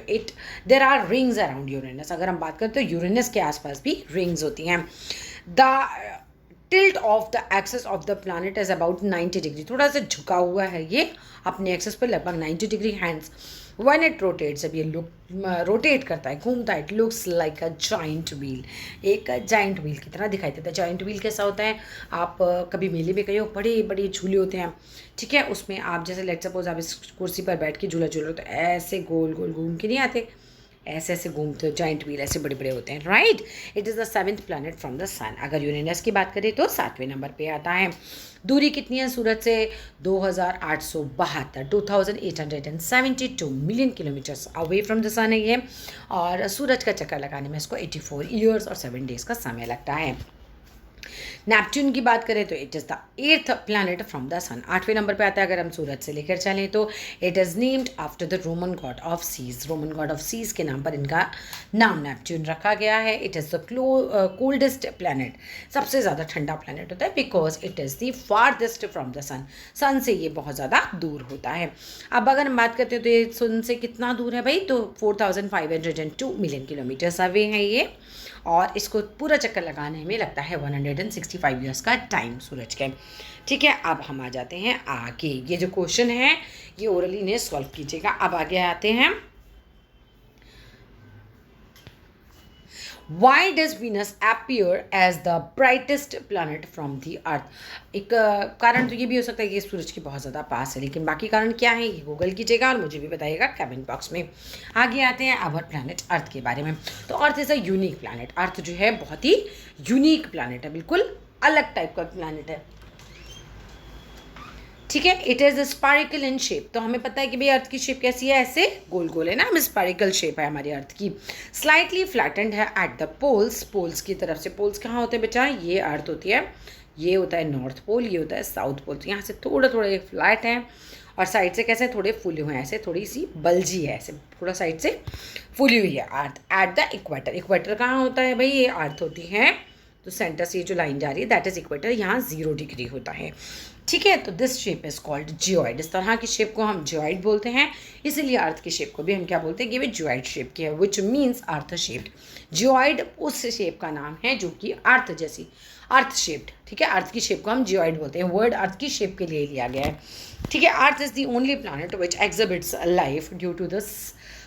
there are rings around Uranus. अगर हम बात करते हैं तो यूरेनस के आसपास भी रिंग्स होती हैं। The tilt of the axis of the planet is about 90 degree, थोड़ा सा झुका हुआ है ये अपने एक्सेस पर लगभग 90 degree hands. When it rotates, जब ये रोटेट करता है, घूमता है, it looks like a giant wheel, एक जाइंट व्हील की तरह दिखाई देता है। जाइंट व्हील कैसा होता है, आप कभी मेले में गए हो, बड़े बड़े झूले होते हैं, ठीक है, उसमें आप जैसे लेट सपोज आप इस कुर्सी पर बैठ के झूला झूल रहे हो, तो ऐसे गोल गोल घूम के नहीं आते, ऐसे ऐसे घूमते हो, जाइंट व्हील ऐसे बड़े बड़े होते हैं, right. It is the 7th planet from the sun. अगर यूरेनस की बात करें तो 7वें नंबर पे आता है। दूरी कितनी है सूरज से, 2872, 2872 million kilometres away from the sun है ये, और सूरज का चक्कर लगाने में इसको 84 ईयर्स और 7 डेज का समय लगता है। नेपच्यून की बात करें तो it is the 8th planet from the sun, 8वें नंबर पे आता है। अगर हम सूरज से लेकर चलें तो it is named after the Roman god of seas, Roman god of seas के नाम पर इनका नाम नेपच्यून रखा गया है। It is the coldest planet, सबसे ज़्यादा ठंडा प्लैनेट होता है, because it is the farthest from the sun, sun से ये बहुत ज़्यादा दूर होता है। अब अगर हम बात करते हैं तो ये सन से कितना दूर है भाई, तो 4502 मिलियन किलोमीटर्स अवे है ये, और इसको पूरा चक्कर लगाने में लगता है 165 ईयर्स का टाइम सूरज के, ठीक है। अब हम आ जाते हैं आगे, ये जो क्वेश्चन है ये ओरली ने सॉल्व कीजिएगा। अब आगे आते हैं, Why does Venus appear as the brightest planet from the Earth? एक कारण तो ये भी हो सकता है कि सूरज के बहुत ज़्यादा पास है, लेकिन बाकी कारण क्या है ये गूगल कीजिएगा और मुझे भी बताइएगा कमेंट बॉक्स में। आगे आते हैं आवर प्लैनेट अर्थ के बारे में। तो earth is a unique planet, earth जो है बहुत ही यूनिक प्लैनेट है, बिल्कुल अलग टाइप का प्लैनेट है, ठीक है। इट इज़ स्पारिकल इन शेप, तो हमें पता है कि भाई अर्थ की शेप कैसी है, ऐसे गोल गोल है ना, हम स्पारिकल शेप है हमारी अर्थ की। स्लाइटली फ्लैटेंड है एट द पोल्स, पोल्स की तरफ से। पोल्स कहाँ होते हैं बेटा, ये अर्थ होती है, ये होता है नॉर्थ पोल, ये होता है साउथ पोल। तो यहाँ से थोड़ा थोड़ा फ्लैट है और साइड से कैसे थोड़े फूले हुए हैं, ऐसे थोड़ी सी बल्जी है, ऐसे थोड़ा साइड से फूली हुई है अर्थ। एट द इक्वेटर, इक्वेटर कहाँ होता है भाई, ये अर्थ होती है, तो सेंटर से ये जो लाइन जा रही है दैट इज इक्वेटर, यहाँ 0 डिग्री होता है। ठीक है। तो this shape is called geoid. इस तरह की शेप को हम जियोइड बोलते हैं, इसीलिए अर्थ की शेप को भी हम क्या बोलते हैं कि वे जियोइड शेप की है, which means earth shaped. Geoid उस शेप का नाम है जो कि अर्थ जैसी, अर्थ शेप्ड। ठीक है, अर्थ की शेप को हम जियोइड बोलते हैं, वर्ड अर्थ की शेप के लिए लिया गया है। ठीक है, Earth is the only planet which exhibits life due to the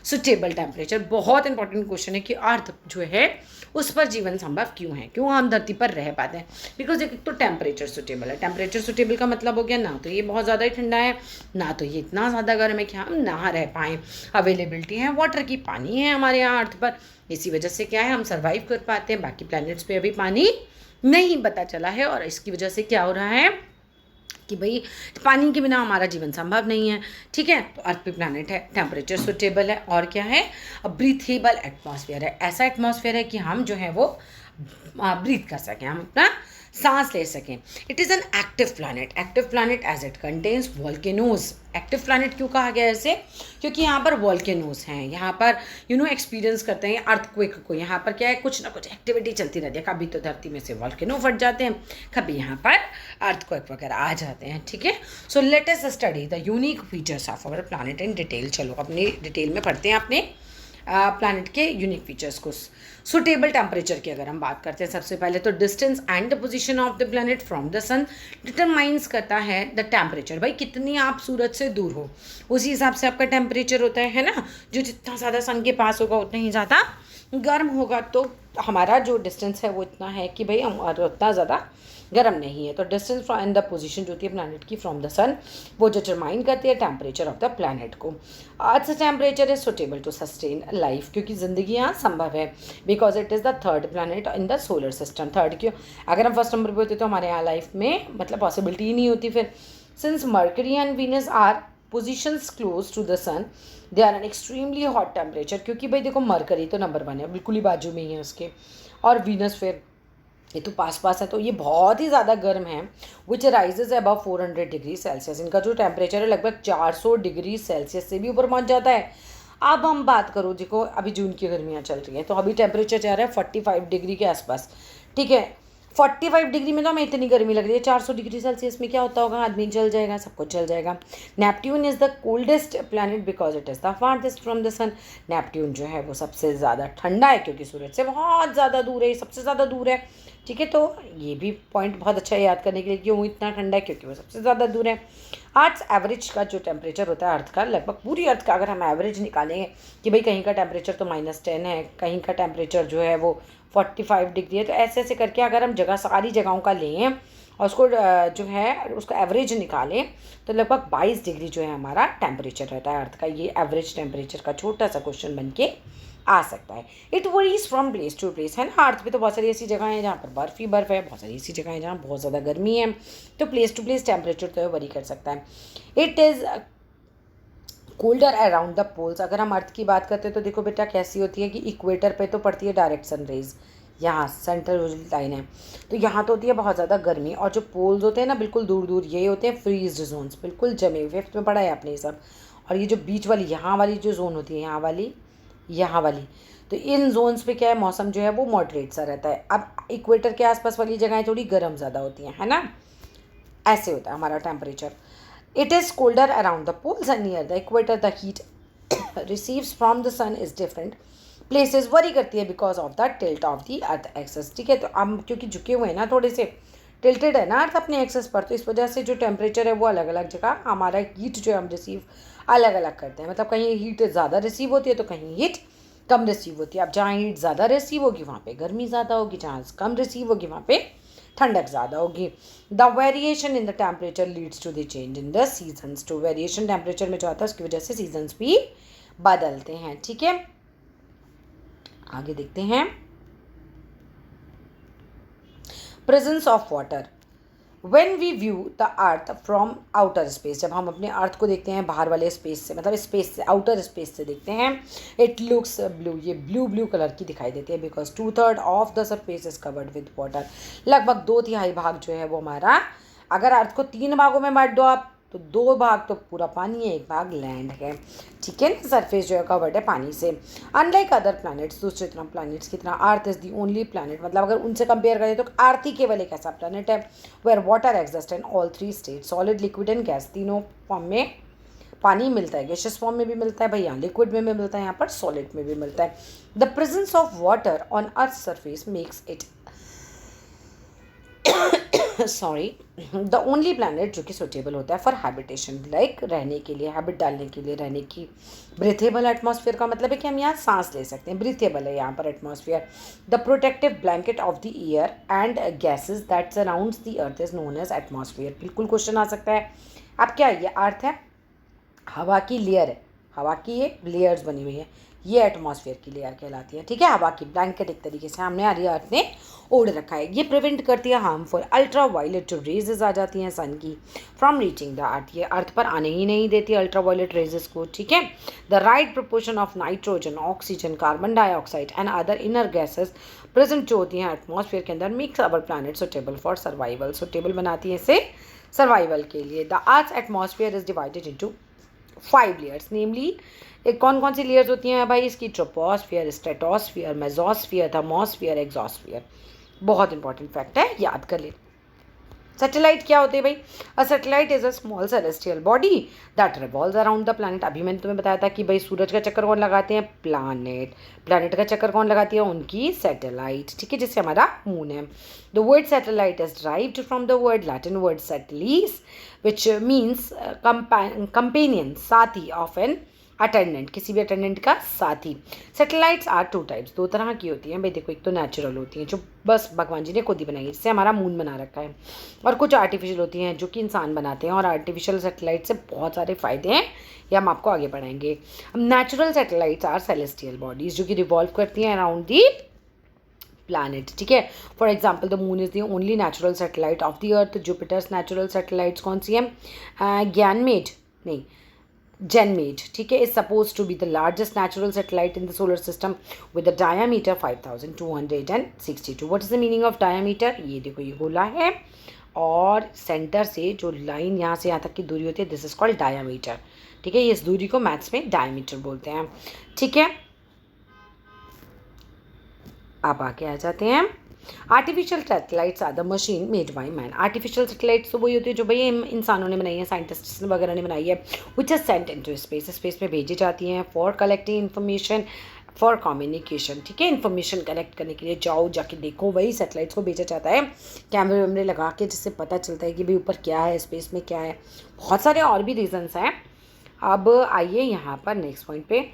suitable temperature. बहुत इंपॉर्टेंट क्वेश्चन है कि अर्थ जो है उस पर जीवन संभव क्यों है, क्यों हम धरती पर रह पाते हैं। बिकॉज एक तो टेम्परेचर सुटेबल है। टेम्परेचर सुटेबल का मतलब हो गया ना तो ये बहुत ज़्यादा ही ठंडा है, ना तो ये इतना ज़्यादा गर्म है कि हम नहा रह पाएँ। अवेलेबिलिटी है वाटर की, पानी है हमारे यहाँ अर्थ पर, इसी वजह से क्या है हम सर्वाइव कर पाते हैं। बाकी प्लैनेट्स पे अभी पानी नहीं पता चला है, और इसकी वजह से क्या हो रहा है कि भाई पानी के बिना हमारा जीवन संभव नहीं है। ठीक है, तो अर्थ पे प्लैनेट है, टेम्परेचर सुटेबल है, और क्या है ब्रीथेबल एटमॉस्फेयर है। ऐसा एटमॉस्फेयर है कि हम जो है वो ब्रीथ कर सकें, हम अपना सांस ले सकें। It is an active planet. Active planet as it contains volcanoes. Active planet क्यों कहा गया ऐसे, क्योंकि यहाँ पर वॉल्केनोज हैं, यहाँ पर एक्सपीरियंस करते हैं अर्थक्वेक को। यहाँ पर क्या है, कुछ ना कुछ एक्टिविटी चलती रहती है। कभी तो धरती में से वॉल्केनो फट जाते हैं, कभी यहाँ पर अर्थक्वेक वगैरह आ जाते हैं। ठीक है, so let us study the unique features of our planet in detail. चलो अपनी डिटेल में पढ़ते हैं अपने प्लैनेट के यूनिक फीचर्स को। सुटेबल टेम्परेचर की अगर हम बात करते हैं, सबसे पहले तो distance and the position of the planet from the sun determines करता है द टेम्परेचर। भाई कितनी आप सूरज से दूर हो उसी हिसाब से आपका टेम्परेचर होता है ना। जो जितना ज़्यादा सन के पास होगा उतना ही ज़्यादा गर्म होगा। तो हमारा जो डिस्टेंस है वो इतना है कि भाई हम उतना ज़्यादा गर्म नहीं है। तो distance from and the position जो होती है प्लैनेट की फ्रॉम द सन, वो डिटरमाइन करती है टेम्परेचर ऑफ द प्लैनेट को। Earth temperature is suitable to sustain life, क्योंकि ज़िंदगी यहाँ संभव है। Because it is the third planet in the solar system. Third क्यों, अगर हम फर्स्ट नंबर पे होते तो हमारे यहाँ लाइफ में मतलब पॉसिबिलिटी ही नहीं होती फिर। Since Mercury and Venus are positions close to the sun, they are an extremely hot temperature. क्योंकि भाई देखो मरकरी तो नंबर 1 है, बिल्कुल ही बाजू में ही है उसके, और वीनस फिर ये तो पास पास है, तो ये बहुत ही ज़्यादा गर्म है। विच राइजेज अबव 400 डिग्री सेल्सियस। इनका जो टेम्परेचर है लगभग 400 डिग्री सेल्सियस से भी ऊपर पहुँच जाता है। अब हम बात करो, देखो अभी जून की गर्मियाँ चल रही हैं, तो अभी टेम्परेचर जा रहा है 45 डिग्री के आसपास। ठीक है, 45 डिग्री में तो हमें इतनी गर्मी लग रही है, 400 डिग्री सेल्सियस में क्या होता होगा, आदमी जल जाएगा, सब कुछ जल जाएगा। Neptune is the coldest planet because it is the farthest from the sun. Neptune जो है वो सबसे ज़्यादा ठंडा है क्योंकि सूरज से बहुत ज़्यादा दूर है, सबसे ज़्यादा दूर है। ठीक है, तो ये भी पॉइंट बहुत अच्छा है याद करने के लिए, क्यों इतना ठंडा है, क्योंकि वो सबसे ज़्यादा दूर है। अर्थ एवरेज का जो टेम्परेचर होता है अर्थ का, लगभग पूरी अर्थ का अगर हम एवरेज निकालेंगे कि भाई कहीं का टेम्परेचर तो -10 है, कहीं का टेम्परेचर जो है वो 45 डिग्री है, तो ऐसे ऐसे करके अगर हम सारी जगहों का लें और उसको जो है उसका एवरेज निकालें तो लगभग 22 डिग्री जो है हमारा टेम्परेचर रहता है अर्थ का। ये एवरेज टेम्परेचर का छोटा सा क्वेश्चन बन के आ सकता है। It varies from place to place, है ना। अर्थ पे तो बहुत सारी ऐसी जगह हैं जहाँ पर बर्फ़ ही बर्फ़ है, बहुत सारी ऐसी जगह हैं जहाँ बहुत ज़्यादा गर्मी है, तो प्लेस टू प्लेस टेम्परेचर तो वरी कर सकता है। It is colder around the poles. अगर हम अर्थ की बात करते हैं तो देखो बेटा कैसी होती है कि इक्वेटर पे तो पड़ती है डायरेक्ट सन रेज, यहाँ सेंट्रल लाइन है, तो यहाँ तो होती है बहुत ज़्यादा गर्मी, और जो पोल्स होते हैं ना बिल्कुल दूर दूर, ये होते हैं फ्रीज्ड जोन्स, बिल्कुल जमे हुए। 5th में पढ़ा है आपने ये सब। और ये जो बीच वाली यहाँ वाली जो जोन होती है, यहाँ वाली, तो इन जोन्स पे क्या है, मौसम जो है वो मॉडरेट सा रहता है। अब इक्वेटर के आसपास वाली जगहें थोड़ी गर्म ज़्यादा होती हैं, है ना। ऐसे होता है हमारा temperature. It is colder around the poles and near the equator the heat receives from the sun is different places vary करती है because of the tilt of the earth axis. ठीक है, तो हम क्योंकि झुके हुए हैं ना, थोड़े से टिल्टेड है ना अर्थ अपने एक्सेस पर, तो इस वजह से जो टेम्परेचर है वो अलग अलग जगह हमारा हीट जो हम रिसीव अलग अलग करते हैं। मतलब कहीं हीट ज़्यादा रिसीव होती है तो कहीं हीट कम रिसीव होती है। अब जहाँ हीट ज़्यादा रिसीव होगी वहाँ पे गर्मी ज़्यादा होगी, जहाँ कम रिसीव होगी वहाँ पे ठंडक ज़्यादा होगी। The variation in the temperature leads to the change in the seasons. तो वेरिएशन टेम्परेचर में जो आता है उसकी वजह से सीजन्स भी बदलते हैं। ठीक है, आगे देखते हैं। Presence of water when we view the earth from outer space. जब हम अपने अर्थ को देखते हैं बाहर वाले स्पेस से, मतलब स्पेस से, आउटर स्पेस से देखते हैं, इट लुक्स ब्लू, ये ब्लू कलर की दिखाई देती है because 2/3 of the surface is covered with water. लगभग 2/3 भाग जो है वो हमारा, अगर अर्थ को 3 भागों में बांट दो आप तो 2 भाग तो पूरा पानी है, 1 भाग लैंड है, ठीक है ना। सरफेस जो है कवर्ड है पानी से। अनलाइक अदर प्लैनेट्स, दूसरे तरह प्लैनेट्स की तरह earth is the only planet, मतलब अगर उनसे कंपेयर करें तो अर्थ ही केवल एक ऐसा प्लैनेट है where water exist in all 3 state, solid, liquid and gas, तीनों फॉर्म में पानी मिलता है। गैशियस फॉर्म में भी मिलता है भाई, यहाँ लिक्विड में भी मिलता है, यहाँ पर सॉलिड में भी मिलता है। The presence of water on earth surface makes it sorry the only planet जो कि सुटेबल होता है फॉर हैबिटेशन, लाइक रहने के लिए, हैबिट डालने के लिए, रहने की। ब्रीथेबल एटमॉस्फेयर का मतलब है कि हम यहाँ सांस ले सकते हैं, ब्रीथेबल है यहाँ पर atmosphere. The protective blanket of the air and gases that surrounds the earth is known as atmosphere. बिल्कुल क्वेश्चन आ सकता है। अब क्या है, ये अर्थ है, हवा की लेयर है, हवा की ये लेयर्स बनी हुई है, ये एटमॉस्फेयर की लेयर कहलाती है, ठीक है। हवा की ब्लैंकेट एक तरीके से हमने हरी अर्थ ने ओढ़ रखा है। ये प्रिवेंट करती है हार्मफुल अल्ट्रा वायलेट जो रेजेस आ जाती हैं सन की फ्रॉम रीचिंग द अर्थ, ये अर्थ पर आने ही नहीं देती अल्ट्रा वायलेट रेजेस को, ठीक है। The right proportion of nitrogen, oxygen, carbon dioxide and other inner gases present जो होती हैं एटमॉस्फेयर के अंदर makes our planet suitable for survival, suitable बनाती है इसे सर्वाइवल के लिए। The earth atmosphere is divided into 5 layers, namely कौन कौन सी लेयर्स होती हैं भाई इसकी, troposphere, stratosphere, mesosphere, thermosphere, exosphere. बहुत इंपॉर्टेंट फैक्ट है, याद कर ले। सैटेलाइट क्या होते हैं भाई, a satellite is a small celestial body that revolves around the planet. अभी मैंने तुम्हें बताया था कि भाई सूरज का चक्कर कौन लगाते हैं, प्लैनेट, प्लैनेट का चक्कर कौन लगाती है, उनकी सैटेलाइट, ठीक है, जिससे हमारा मून है। The word satellite is derived from the word Latin word satellis which means companion, साथी ऑफ एन अटेंडेंट, किसी भी अटेंडेंट का साथी। सैटेलाइट्स आर 2 टाइप्स, 2 तरह की होती हैं भाई। देखो, एक तो नेचुरल होती हैं जो बस भगवान जी ने खुद ही बनाई है, जिससे हमारा मून बना रखा है, और कुछ आर्टिफिशियल होती हैं जो कि इंसान बनाते हैं। और आर्टिफिशियल सैटेलाइट से बहुत सारे फ़ायदे हैं, ये हम आपको आगे पढ़ाएंगे। Natural satellites are celestial bodies जो कि रिवॉल्व करती हैं अराउंड दी planet, ठीक है। For example the moon is the only natural satellite of the earth. Jupiter's natural satellites कौन सी हैं, गैनमेड नहीं, Ganymede, ठीक है, is supposed to be the largest natural satellite in the solar system with a diameter 5262. What is the meaning of diameter? ये देखो, ये गोला है और सेंटर से जो लाइन यहाँ से यहाँ तक की दूरी होती है, दिस इज कॉल्ड डायामीटर, ठीक है। इस दूरी को मैथ्स में डायमीटर बोलते हैं, ठीक है। अब आगे आ जाते हैं। Artificial satellites are the machine made by man. Artificial satellites तो वही होती है जो भाई इंसानों ने बनाई है, साइंटिस्ट वगैरह ने बनाई है, which is sent into space, space में भेजी जाती हैं for collecting information, for communication, ठीक है। इन्फॉर्मेशन कलेक्ट करने के लिए जाओ, जाके देखो, वही सैटेलाइट्स को भेजा जाता है कैमरे वैमरे लगा के, जिससे पता चलता है कि भाई ऊपर क्या है, स्पेस में क्या है। बहुत सारे और भी रीजंस हैं। अब आइए यहाँ पर नेक्स्ट पॉइंट पे।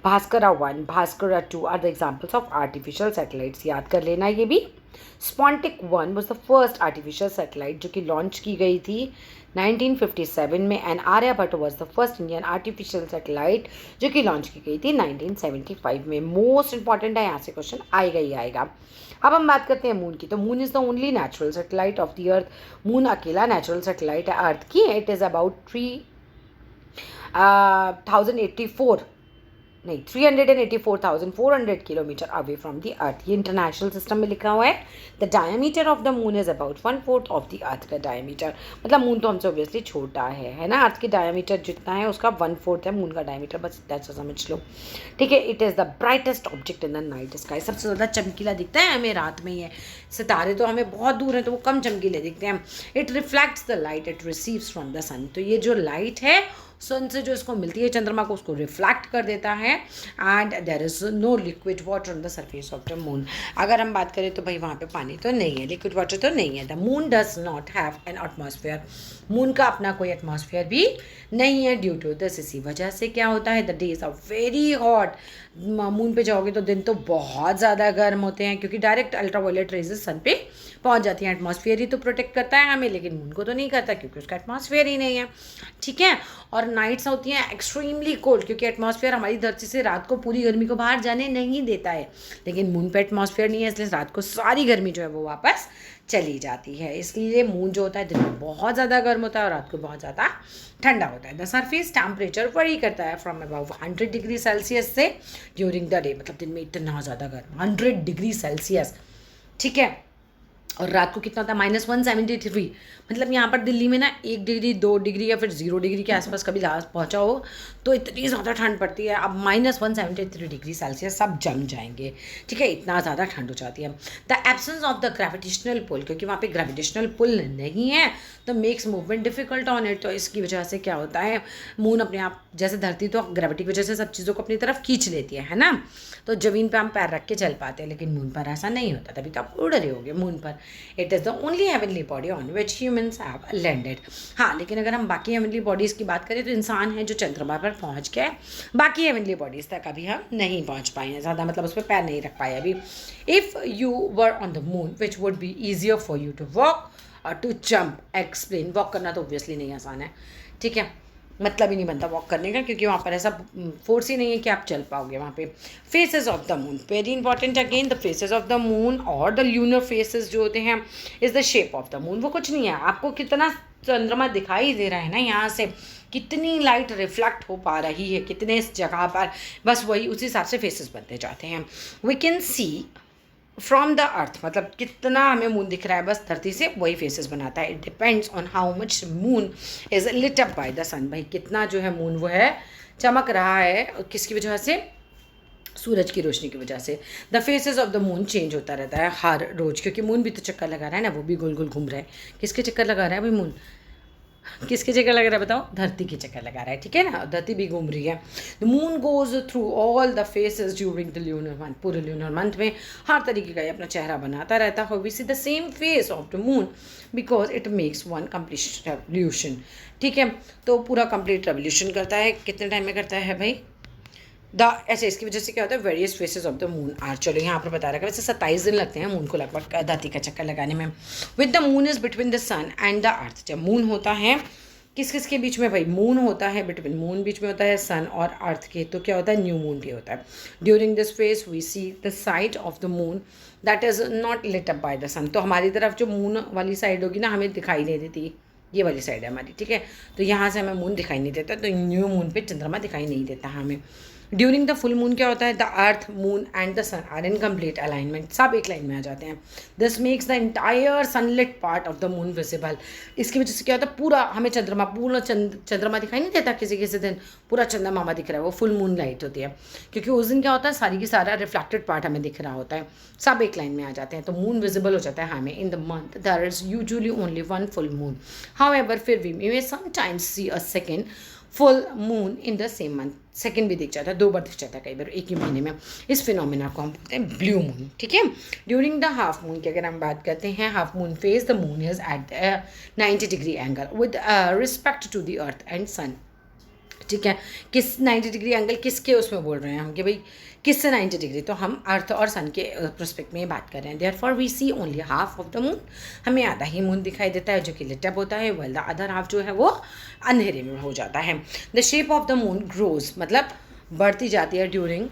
Bhaskara 1, Bhaskara 2 are the examples of artificial satellites, याद कर लेना ये भी। Sputnik 1 was the first artificial satellite जो कि लॉन्च की गई थी 1957 में, and Aryabhata was the first Indian artificial satellite जो कि लॉन्च की गई थी 1975 में। मोस्ट इंपॉर्टेंट है, यहाँ से क्वेश्चन आएगा ही आएगा। अब हम बात करते हैं मून की। तो moon is the only natural satellite of the earth. Moon अकेला नेचुरल सैटेलाइट है अर्थ की। It is about 384,400 kilometre away from the अर्थ। ये इंटरनेशनल सिस्टम में लिखा हुआ है। The diameter of the moon is about 1/4 of the अर्थ का डायमीटर। मतलब मून तो हमसे ऑब्वियसली छोटा है ना। अर्थ की डायमीटर जितना है उसका 1/4 है मून का डायमीटर, बस इतना सा समझ लो, ठीक है। It is the brightest object in the night sky. सबसे ज़्यादा चमकीला दिखता है हमें रात में। ये सितारे तो हमें बहुत दूर हैं तो वो कम चमकीले दिखते हैं। It reflects the light it receives from the sun. तो ये जो लाइट है सन से जो इसको मिलती है, चंद्रमा को, उसको रिफ्लेक्ट कर देता है। And there is no liquid water on the surface of the moon. अगर हम बात करें तो भाई वहाँ पे पानी तो नहीं है, लिक्विड वाटर तो नहीं है। The moon does not have an atmosphere. Moon का अपना कोई एटमॉस्फेयर भी नहीं है। ड्यू टू दिस, इसी वजह से क्या होता है, the days are very hot. Moon पे जाओगे तो दिन तो बहुत ज़्यादा गर्म होते हैं, क्योंकि डायरेक्ट अल्ट्रावायलेट रेजेस सन पे पहुंच जाती हैं। एटमॉस्फेयर ही तो प्रोटेक्ट करता है हमें, लेकिन मून को तो नहीं करता क्योंकि उसका एटमॉस्फेयर ही नहीं है, ठीक है। और नाइट्स होती हैं एक्सट्रीमली कोल्ड, क्योंकि एटमॉस्फेयर हमारी धरती से रात को पूरी गर्मी को बाहर जाने नहीं देता है। लेकिन मून पे एटमॉस्फेयर नहीं है, इसलिए रात को सारी गर्मी जो है वो वापस चली जाती है। इसलिए मून जो होता है दिन में बहुत ज़्यादा गर्म होता है और रात को बहुत ज़्यादा ठंडा होता है। द सरफेस टेम्परेचर वरी करता है फ्रॉम अबाउट 100 डिग्री सेल्सियस से ड्यूरिंग द डे। मतलब दिन में इतना ज़्यादा गर्म 100 डिग्री सेल्सियस, ठीक है। और रात को कितना था -173। मतलब यहाँ पर दिल्ली में ना 1 डिग्री 2 डिग्री या फिर 0 डिग्री के आसपास कभी लास्ट पहुँचा हो तो इतनी ज़्यादा ठंड पड़ती है। अब -173 डिग्री सेल्सियस सब जम जाएंगे, ठीक है, इतना ज़्यादा ठंड हो जाती है। The absence of the gravitational pull, क्योंकि वहाँ पे ग्रेविटेशनल पुल नहीं है तो makes movement difficult on it. तो इसकी वजह से क्या होता है, मून अपने आप, जैसे धरती तो ग्रेविटी की वजह से सब चीज़ों को अपनी तरफ खींच लेती है ना, तो ज़मीन पे हम पैर रख के चल पाते हैं, लेकिन मून पर ऐसा नहीं होता, तभी तो आप उड़ रहे होगे मून पर। It is the only heavenly body on which humans have landed. हाँ, लेकिन अगर हम बाकी हेवनली बॉडीज़ की बात करें तो इंसान है जो चंद्रमा पर पहुँच गए, बाकी हेवनली बॉडीज़ तक अभी हम नहीं पहुँच पाए हैं ज़्यादा, मतलब उस पर पैर नहीं रख पाए अभी। If you were on the moon which would be easier for you to walk और टू जंप, एक्सप्लेन। वॉक करना तो ऑब्वियसली नहीं आसान है, ठीक है, मतलब ही नहीं बनता वॉक करने का, क्योंकि वहाँ पर ऐसा फोर्स ही नहीं है कि आप चल पाओगे वहाँ पे। Faces of the moon, very important again, the faces of the moon और द ल्यूनर फेसेस जो होते हैं is the shape of the moon. वो कुछ नहीं है, आपको कितना चंद्रमा दिखाई दे रहा है ना यहाँ से, कितनी लाइट रिफ्लेक्ट हो पा रही है कितने इस जगह पर, बस वही उसी हिसाब से फेसेस बनते जाते हैं। We can see from the earth, मतलब कितना हमें मून दिख रहा है बस धरती से, वही फेसेस बनाता है। It depends on how much moon is lit up by the sun, भाई कितना जो है मून वो है चमक रहा है, किसकी वजह से, सूरज की रोशनी की वजह से। The faces of the moon change होता रहता है हर रोज़, क्योंकि मून भी तो चक्कर लगा रहा है ना, वो भी गोल गोल घूम रहा है। किसके चक्कर लगा रहा है भाई मून, किसके चक्कर लगा रहा है बताओ, धरती के चक्कर लगा रहा है, ठीक है ना, धरती भी घूम रही है। The moon goes through all the phases during the lunar month, पूरे ल्यूनर मंथ में हर तरीके का अपना चेहरा बनाता रहता है। We see the same face of the moon because it makes one complete revolution, ठीक है, तो पूरा कंप्लीट रेवोल्यूशन करता है। कितने टाइम में करता है भाई, ऐसे इसकी वजह से क्या होता है, various phases of the moon are, चलो यहाँ पर बता रहा है वैसे 27 दिन लगते हैं मून को लगभग धरती का चक्कर लगाने में। With the moon is between the sun and the earth, जब मून होता है किस किस के बीच में भाई, मून होता है बिटवीन, मून बीच में होता है सन और अर्थ के, तो क्या होता है, न्यू मून भी होता है। During this phase we see the side of the moon that is not lit up by the sun, तो हमारी तरफ जो मून वाली साइड होगी ना हमें दिखाई नहीं देती, ये वाली साइड है हमारी, ठीक है, तो यहाँ से हमें मून दिखाई नहीं देता, तो न्यू मून पे चंद्रमा दिखाई नहीं देता हमें। ड्यूरिंग द फुल मून क्या होता है, the earth moon and the sun are in complete alignment, सब एक लाइन में आ जाते हैं। This makes the entire sunlit part of the moon visible, इसकी वजह से क्या होता है, पूरा हमें चंद्रमा, पूरा चंद्रमा दिखाई नहीं देता, किसी किसी दिन पूरा चंद्रमा दिख रहा है, वो फुल मून लाइट होती है, क्योंकि उस दिन क्या होता है, सारी की सारा रिफ्लेक्टेड पार्ट हमें दिख रहा होता है, सब एक लाइन में आ जाते हैं, तो मून विजिबल हो जाता है हमें। In the month there is usually only one full moon, however फिर we may sometimes see a second full moon in the same month, second भी दिख जाता है, 2 बार दिख जाता है कई बार एक ही महीने में। इस फिनोमिना को हम बोलते हैं ब्लू मून, ठीक है। ड्यूरिंग द हाफ मून की अगर हम बात करते हैं, half moon phase the moon is at 90 degree angle with respect to the earth and sun, ठीक है। किस 90 डिग्री एंगल किसके उसमें बोल रहे हैं हम कि भाई किससे 90 डिग्री, तो हम अर्थ और सन के प्रोस्पेक्ट में बात कर रहे हैं। Therefore we see only half of the moon, हमें आधा ही मून दिखाई देता है जो कि लिट अप होता है, वेल द अदर हाफ जो है वो अंधेरे में हो जाता है। The shape of the moon grows, मतलब बढ़ती जाती है ड्यूरिंग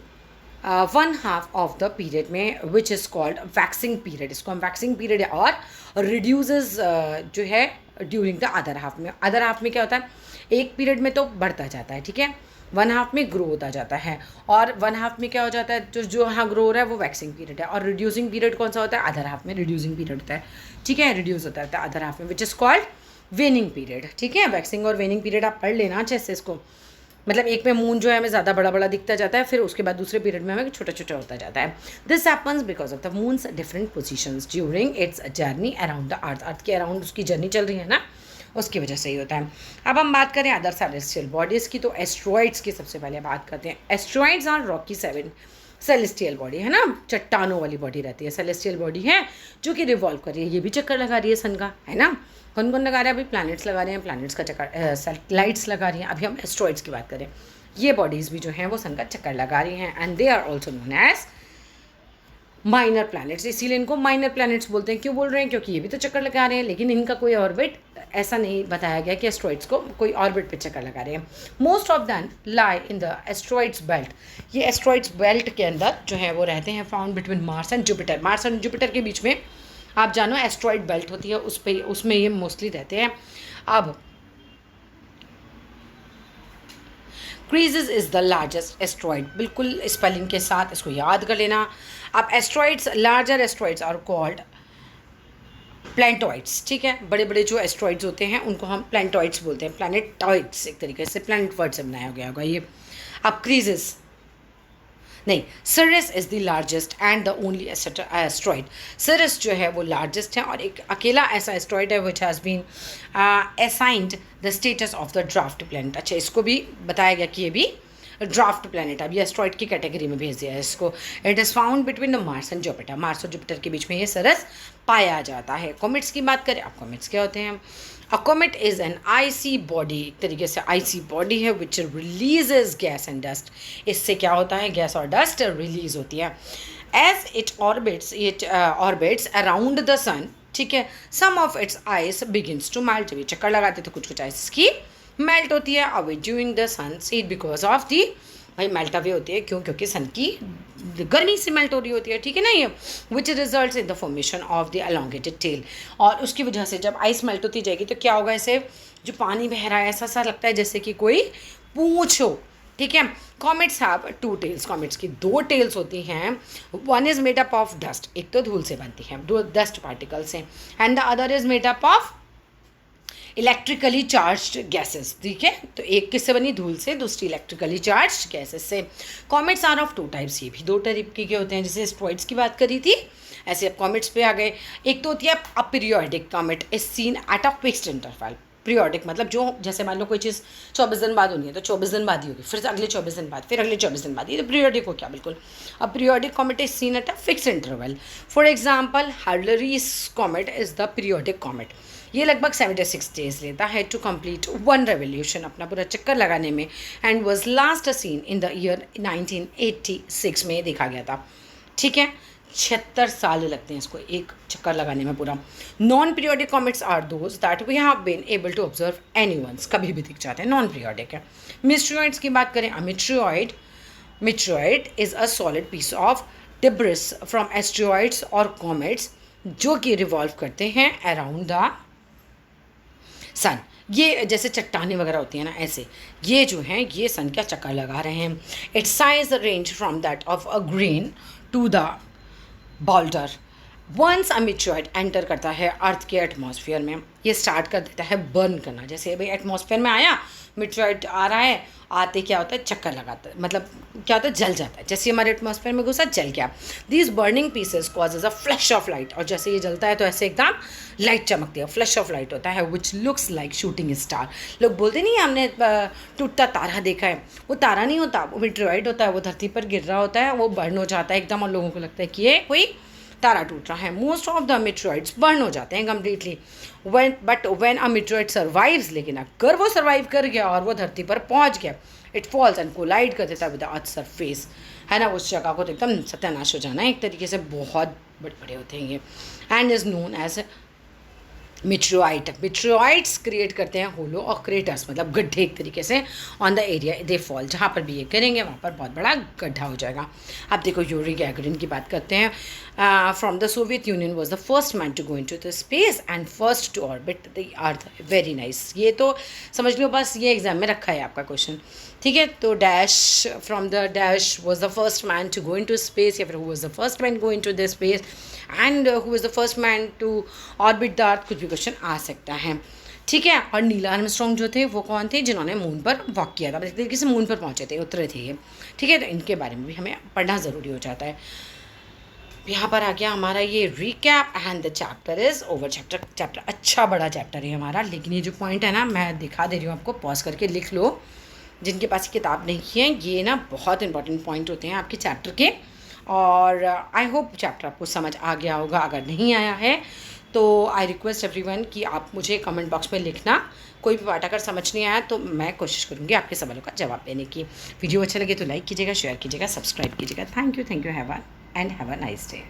1/2 ऑफ द पीरियड में which is called waxing period, इसको हम वैक्सिंग पीरियड और रिड्यूसेस जो है ड्यूरिंग द अदर हाफ में। अदर हाफ में क्या होता है, एक पीरियड में तो बढ़ता जाता है, ठीक है, 1/2 में ग्रो होता जाता है, और 1/2 में क्या हो जाता है, जो हाँ ग्रो हो रहा है वो वैक्सिंग पीरियड है, और रिड्यूसिंग पीरियड कौन सा होता है, अदर हाफ में रिड्यूसिंग पीरियड होता है, ठीक है, रिड्यूस होता है अदर हाफ में विच इज़ कॉल्ड वेनिंग पीरियड, ठीक है। वैक्सिंग और वेनिंग पीरियड आप पढ़ लेना अच्छे से इसको, मतलब एक में मून जो है हमें ज़्यादा बड़ा बड़ा दिखता जाता है, फिर उसके बाद दूसरे पीरियड में हमें छोटा छोटा होता जाता है। This happens because of the moon's different positions during its journey around the earth, earth के अराउंड उसकी जर्नी चल रही है ना, उसकी वजह से ही होता है। अब हम बात करें अदर सेलेस्टियल बॉडीज़ की, तो एस्ट्रॉइड्स की सबसे पहले बात करते हैं। Asteroids are rocky 7 celestial body है ना, चट्टानों वाली बॉडी रहती है, सेलेस्टियल बॉडी है जो कि रिवॉल्व कर रही है, ये भी चक्कर लगा रही है सन का, है ना। कौन कौन लगा रहा है अभी, प्लैनेट्स लगा रहे हैं, प्लैनेट्स का चक्कर, सैटेलाइट्स लगा रही हैं। अभी हम एस्ट्रॉइड्स की बात करें, ये बॉडीज़ भी जो हैं वो सन का चक्कर लगा रही हैं, and they are also known as minor planets, इसीलिए इनको माइनर प्लैनेट्स बोलते हैं। क्यों बोल रहे हैं, क्योंकि ये भी तो चक्कर लगा रहे हैं, लेकिन इनका कोई ऑर्बिट ऐसा नहीं बताया गया कि एस्ट्रॉइड्स को कोई ऑर्बिट पे चक्कर लगा रहे हैं। Most of them lie in the asteroids belt, ये एस्ट्रॉइड्स बेल्ट के अंदर जो है वो रहते हैं, found between Mars and Jupiter, Mars and Jupiter के बीच में आप जानो एस्ट्रॉइड बेल्ट होती है, उसमें ये मोस्टली रहते हैं। अब Ceres is the largest asteroid, बिल्कुल स्पेलिंग के साथ इसको याद कर लेना। अब asteroids, larger asteroids are called planetoids, ठीक है, बड़े बड़े जो एस्ट्रॉइड्स होते हैं उनको हम प्लैनेटॉइड्स बोलते हैं, प्लैनेटॉइड्स एक तरीके से प्लैनेट वर्ड से बनाया गया होगा ये। अब क्रीजेस नहीं, series is the largest and the only asteroid. Series जो है वो लार्जेस्ट है और एक अकेला ऐसा एस्ट्रॉइड है which has been assigned the status of the dwarf planet. अच्छा, इसको भी बताया गया कि ये भी ड्राफ्ट प्लैनेट, अब ये एस्ट्रॉइड की कैटेगरी में भेज दिया है इसको। It is found between the Mars and Jupiter, Mars और जुपिटर के बीच में ये सिरिस पाया जाता है। कॉमेट्स की बात करें, अब कॉमेट्स क्या होते हैं? A comet is an icy body, एक तरीके से आइसी बॉडी है which releases gas and dust. इससे क्या होता है? गैस और डस्ट रिलीज होती है। As it orbits around the sun, ठीक है, some of its ice begins to melt. जब ये चक्कर लगाते तो कुछ कुछ आइस की मेल्ट होती है away during the sun's heat because of the, भाई मेल्ट अवे होती है क्यों? क्योंकि सन की गर्मी से मेल्ट हो रही होती है, ठीक है ना, ये which results in the formation of the elongated tail. और उसकी वजह से जब आइस मेल्ट होती जाएगी तो क्या होगा? इसे जो पानी बह रहा है ऐसा सा लगता है जैसे कि कोई पूंछ हो, ठीक है। Comets have two tails, comets की दो टेल्स होती हैं। One is made up of dust, एक तो धूल से बनती है, दो डस्ट पार्टिकल से, and the other is made up of electrically charged gases, ठीक है। तो एक किससे बनी? धूल से, दूसरी इलेक्ट्रिकली चार्ज्ड गैसेस से। Comets are of two types, ये भी दो टाइप के होते हैं, जैसे एस्ट्रॉइड्स की बात करी थी ऐसे अब कॉमेट्स पे आ गए। एक तो होती है aperiodic comet is seen at a fixed interval. Periodic मतलब जो, जैसे मान लो कोई चीज़ 24 दिन बाद होनी है तो 24 दिन बाद ही होगी, फिर अगले 24 दिन बाद, फिर अगले 24 दिन बाद, ये तो पीरियोडिक हो गया बिल्कुल। अब periodic comet is seen at a fix interval. For example Halley's comet is the periodic comet. ये लगभग 76 डेज लेता है टू कंप्लीट वन रेवोल्यूशन, अपना पूरा चक्कर लगाने में, and was last seen in the year 1986 में देखा गया था, ठीक है। 76 साल लगते हैं इसको एक चक्कर लगाने में पूरा। Non periodic comets are those that we have been able to observe only once, कभी भी दिख जाते हैं, नॉन पीरियोडिक है। मिट्रोइड्स की बात करें, meteoroid is a solid piece of debris from asteroids और कॉमेट्स जो कि रिवॉल्व करते हैं अराउंड द सन। ये जैसे चट्टानें वगैरह होती हैं ना, ऐसे ये जो हैं ये सन का चक्कर लगा रहे हैं। Its size range from that of a grain to the boulder. Once a meteoroid enter करता है अर्थ के एटमॉस्फेयर में, ये स्टार्ट कर देता है बर्न करना। जैसे भाई एटमॉस्फेयर में आया, मीटरॉइड आ रहा है, आते क्या होता है? चक्कर लगाता है, मतलब क्या होता है? जल जाता है। जैसे हमारे एटमॉस्फेयर में घुसा, जल गया। These burning pieces causes a flash of light, और जैसे ये जलता है तो ऐसे एकदम लाइट चमकती है, फ्लैश ऑफ लाइट होता है, which looks like shooting star. लोग बोलते नहीं हमने टूटता तारा देखा है, वो तारा नहीं होता, वो मीटरॉइड होता है, वो धरती पर गिर रहा होता है, वो बर्न हो जाता है एकदम, और लोगों को लगता है कि ये कोई तारा टूट रहा है। Most of the meteoroids burn हो जाते हैं completely. But when a meteoroid survives, लेकिन अगर वो सर्वाइव कर गया और वो धरती पर पहुंच गया, इट फॉल्स एंड कोलाइड कर देता है विद द अर्थ सरफेस, है ना, उस जगह को तो एकदम सत्यानाश हो जाना है एक तरीके से, बहुत बड़े बड़े होते हैं ये। And is known as meteoroid. Meteoroids create करते हैं होलो और क्रेटर्स, मतलब गड्ढे एक तरीके से, on the area they fall, जहाँ पर भी ये करेंगे वहाँ पर बहुत बड़ा गड्ढा हो जाएगा। अब देखो यूरी गैगरिन की बात करते हैं। From the Soviet Union was the first man to go into the space and first to orbit the earth. Very nice, ये तो समझ लो, बस ये एग्जाम में रखा है आपका क्वेश्चन, ठीक है। तो dash from the dash was the first man to go into space, या फिर who was the first man go into the space, and who is the first man to orbit the earth, कुछ भी question आ सकता है, ठीक है। और नील आर्मस्ट्रॉन्ग जो थे वो कौन थे? जिन्होंने मून पर वॉक किया था, एक तरीके से मून पर पहुंचे थे, उतरे थे ये, ठीक है। तो इनके बारे में भी हमें पढ़ना ज़रूरी हो जाता है। यहाँ पर आ गया हमारा ये recap and the chapter is over. Chapter अच्छा बड़ा चैप्टर है हमारा, लेकिन ये जो पॉइंट है ना, मैं दिखा दे रही हूँ आपको, पॉज करके लिख लो। जिनके पास किताब नहीं है, ये ना बहुत इंपॉर्टेंट पॉइंट होते हैं आपके चैप्टर के, और आई होप चैप्टर आपको समझ आ गया होगा। अगर नहीं आया है तो आई रिक्वेस्ट एवरीवन कि आप मुझे कमेंट बॉक्स में लिखना। कोई भी पार्ट अगर समझ नहीं आया तो मैं कोशिश करूँगी आपके सवालों का जवाब देने की। वीडियो अच्छा लगे तो लाइक कीजिएगा, शेयर कीजिएगा, सब्सक्राइब कीजिएगा। Thank you have a nice day.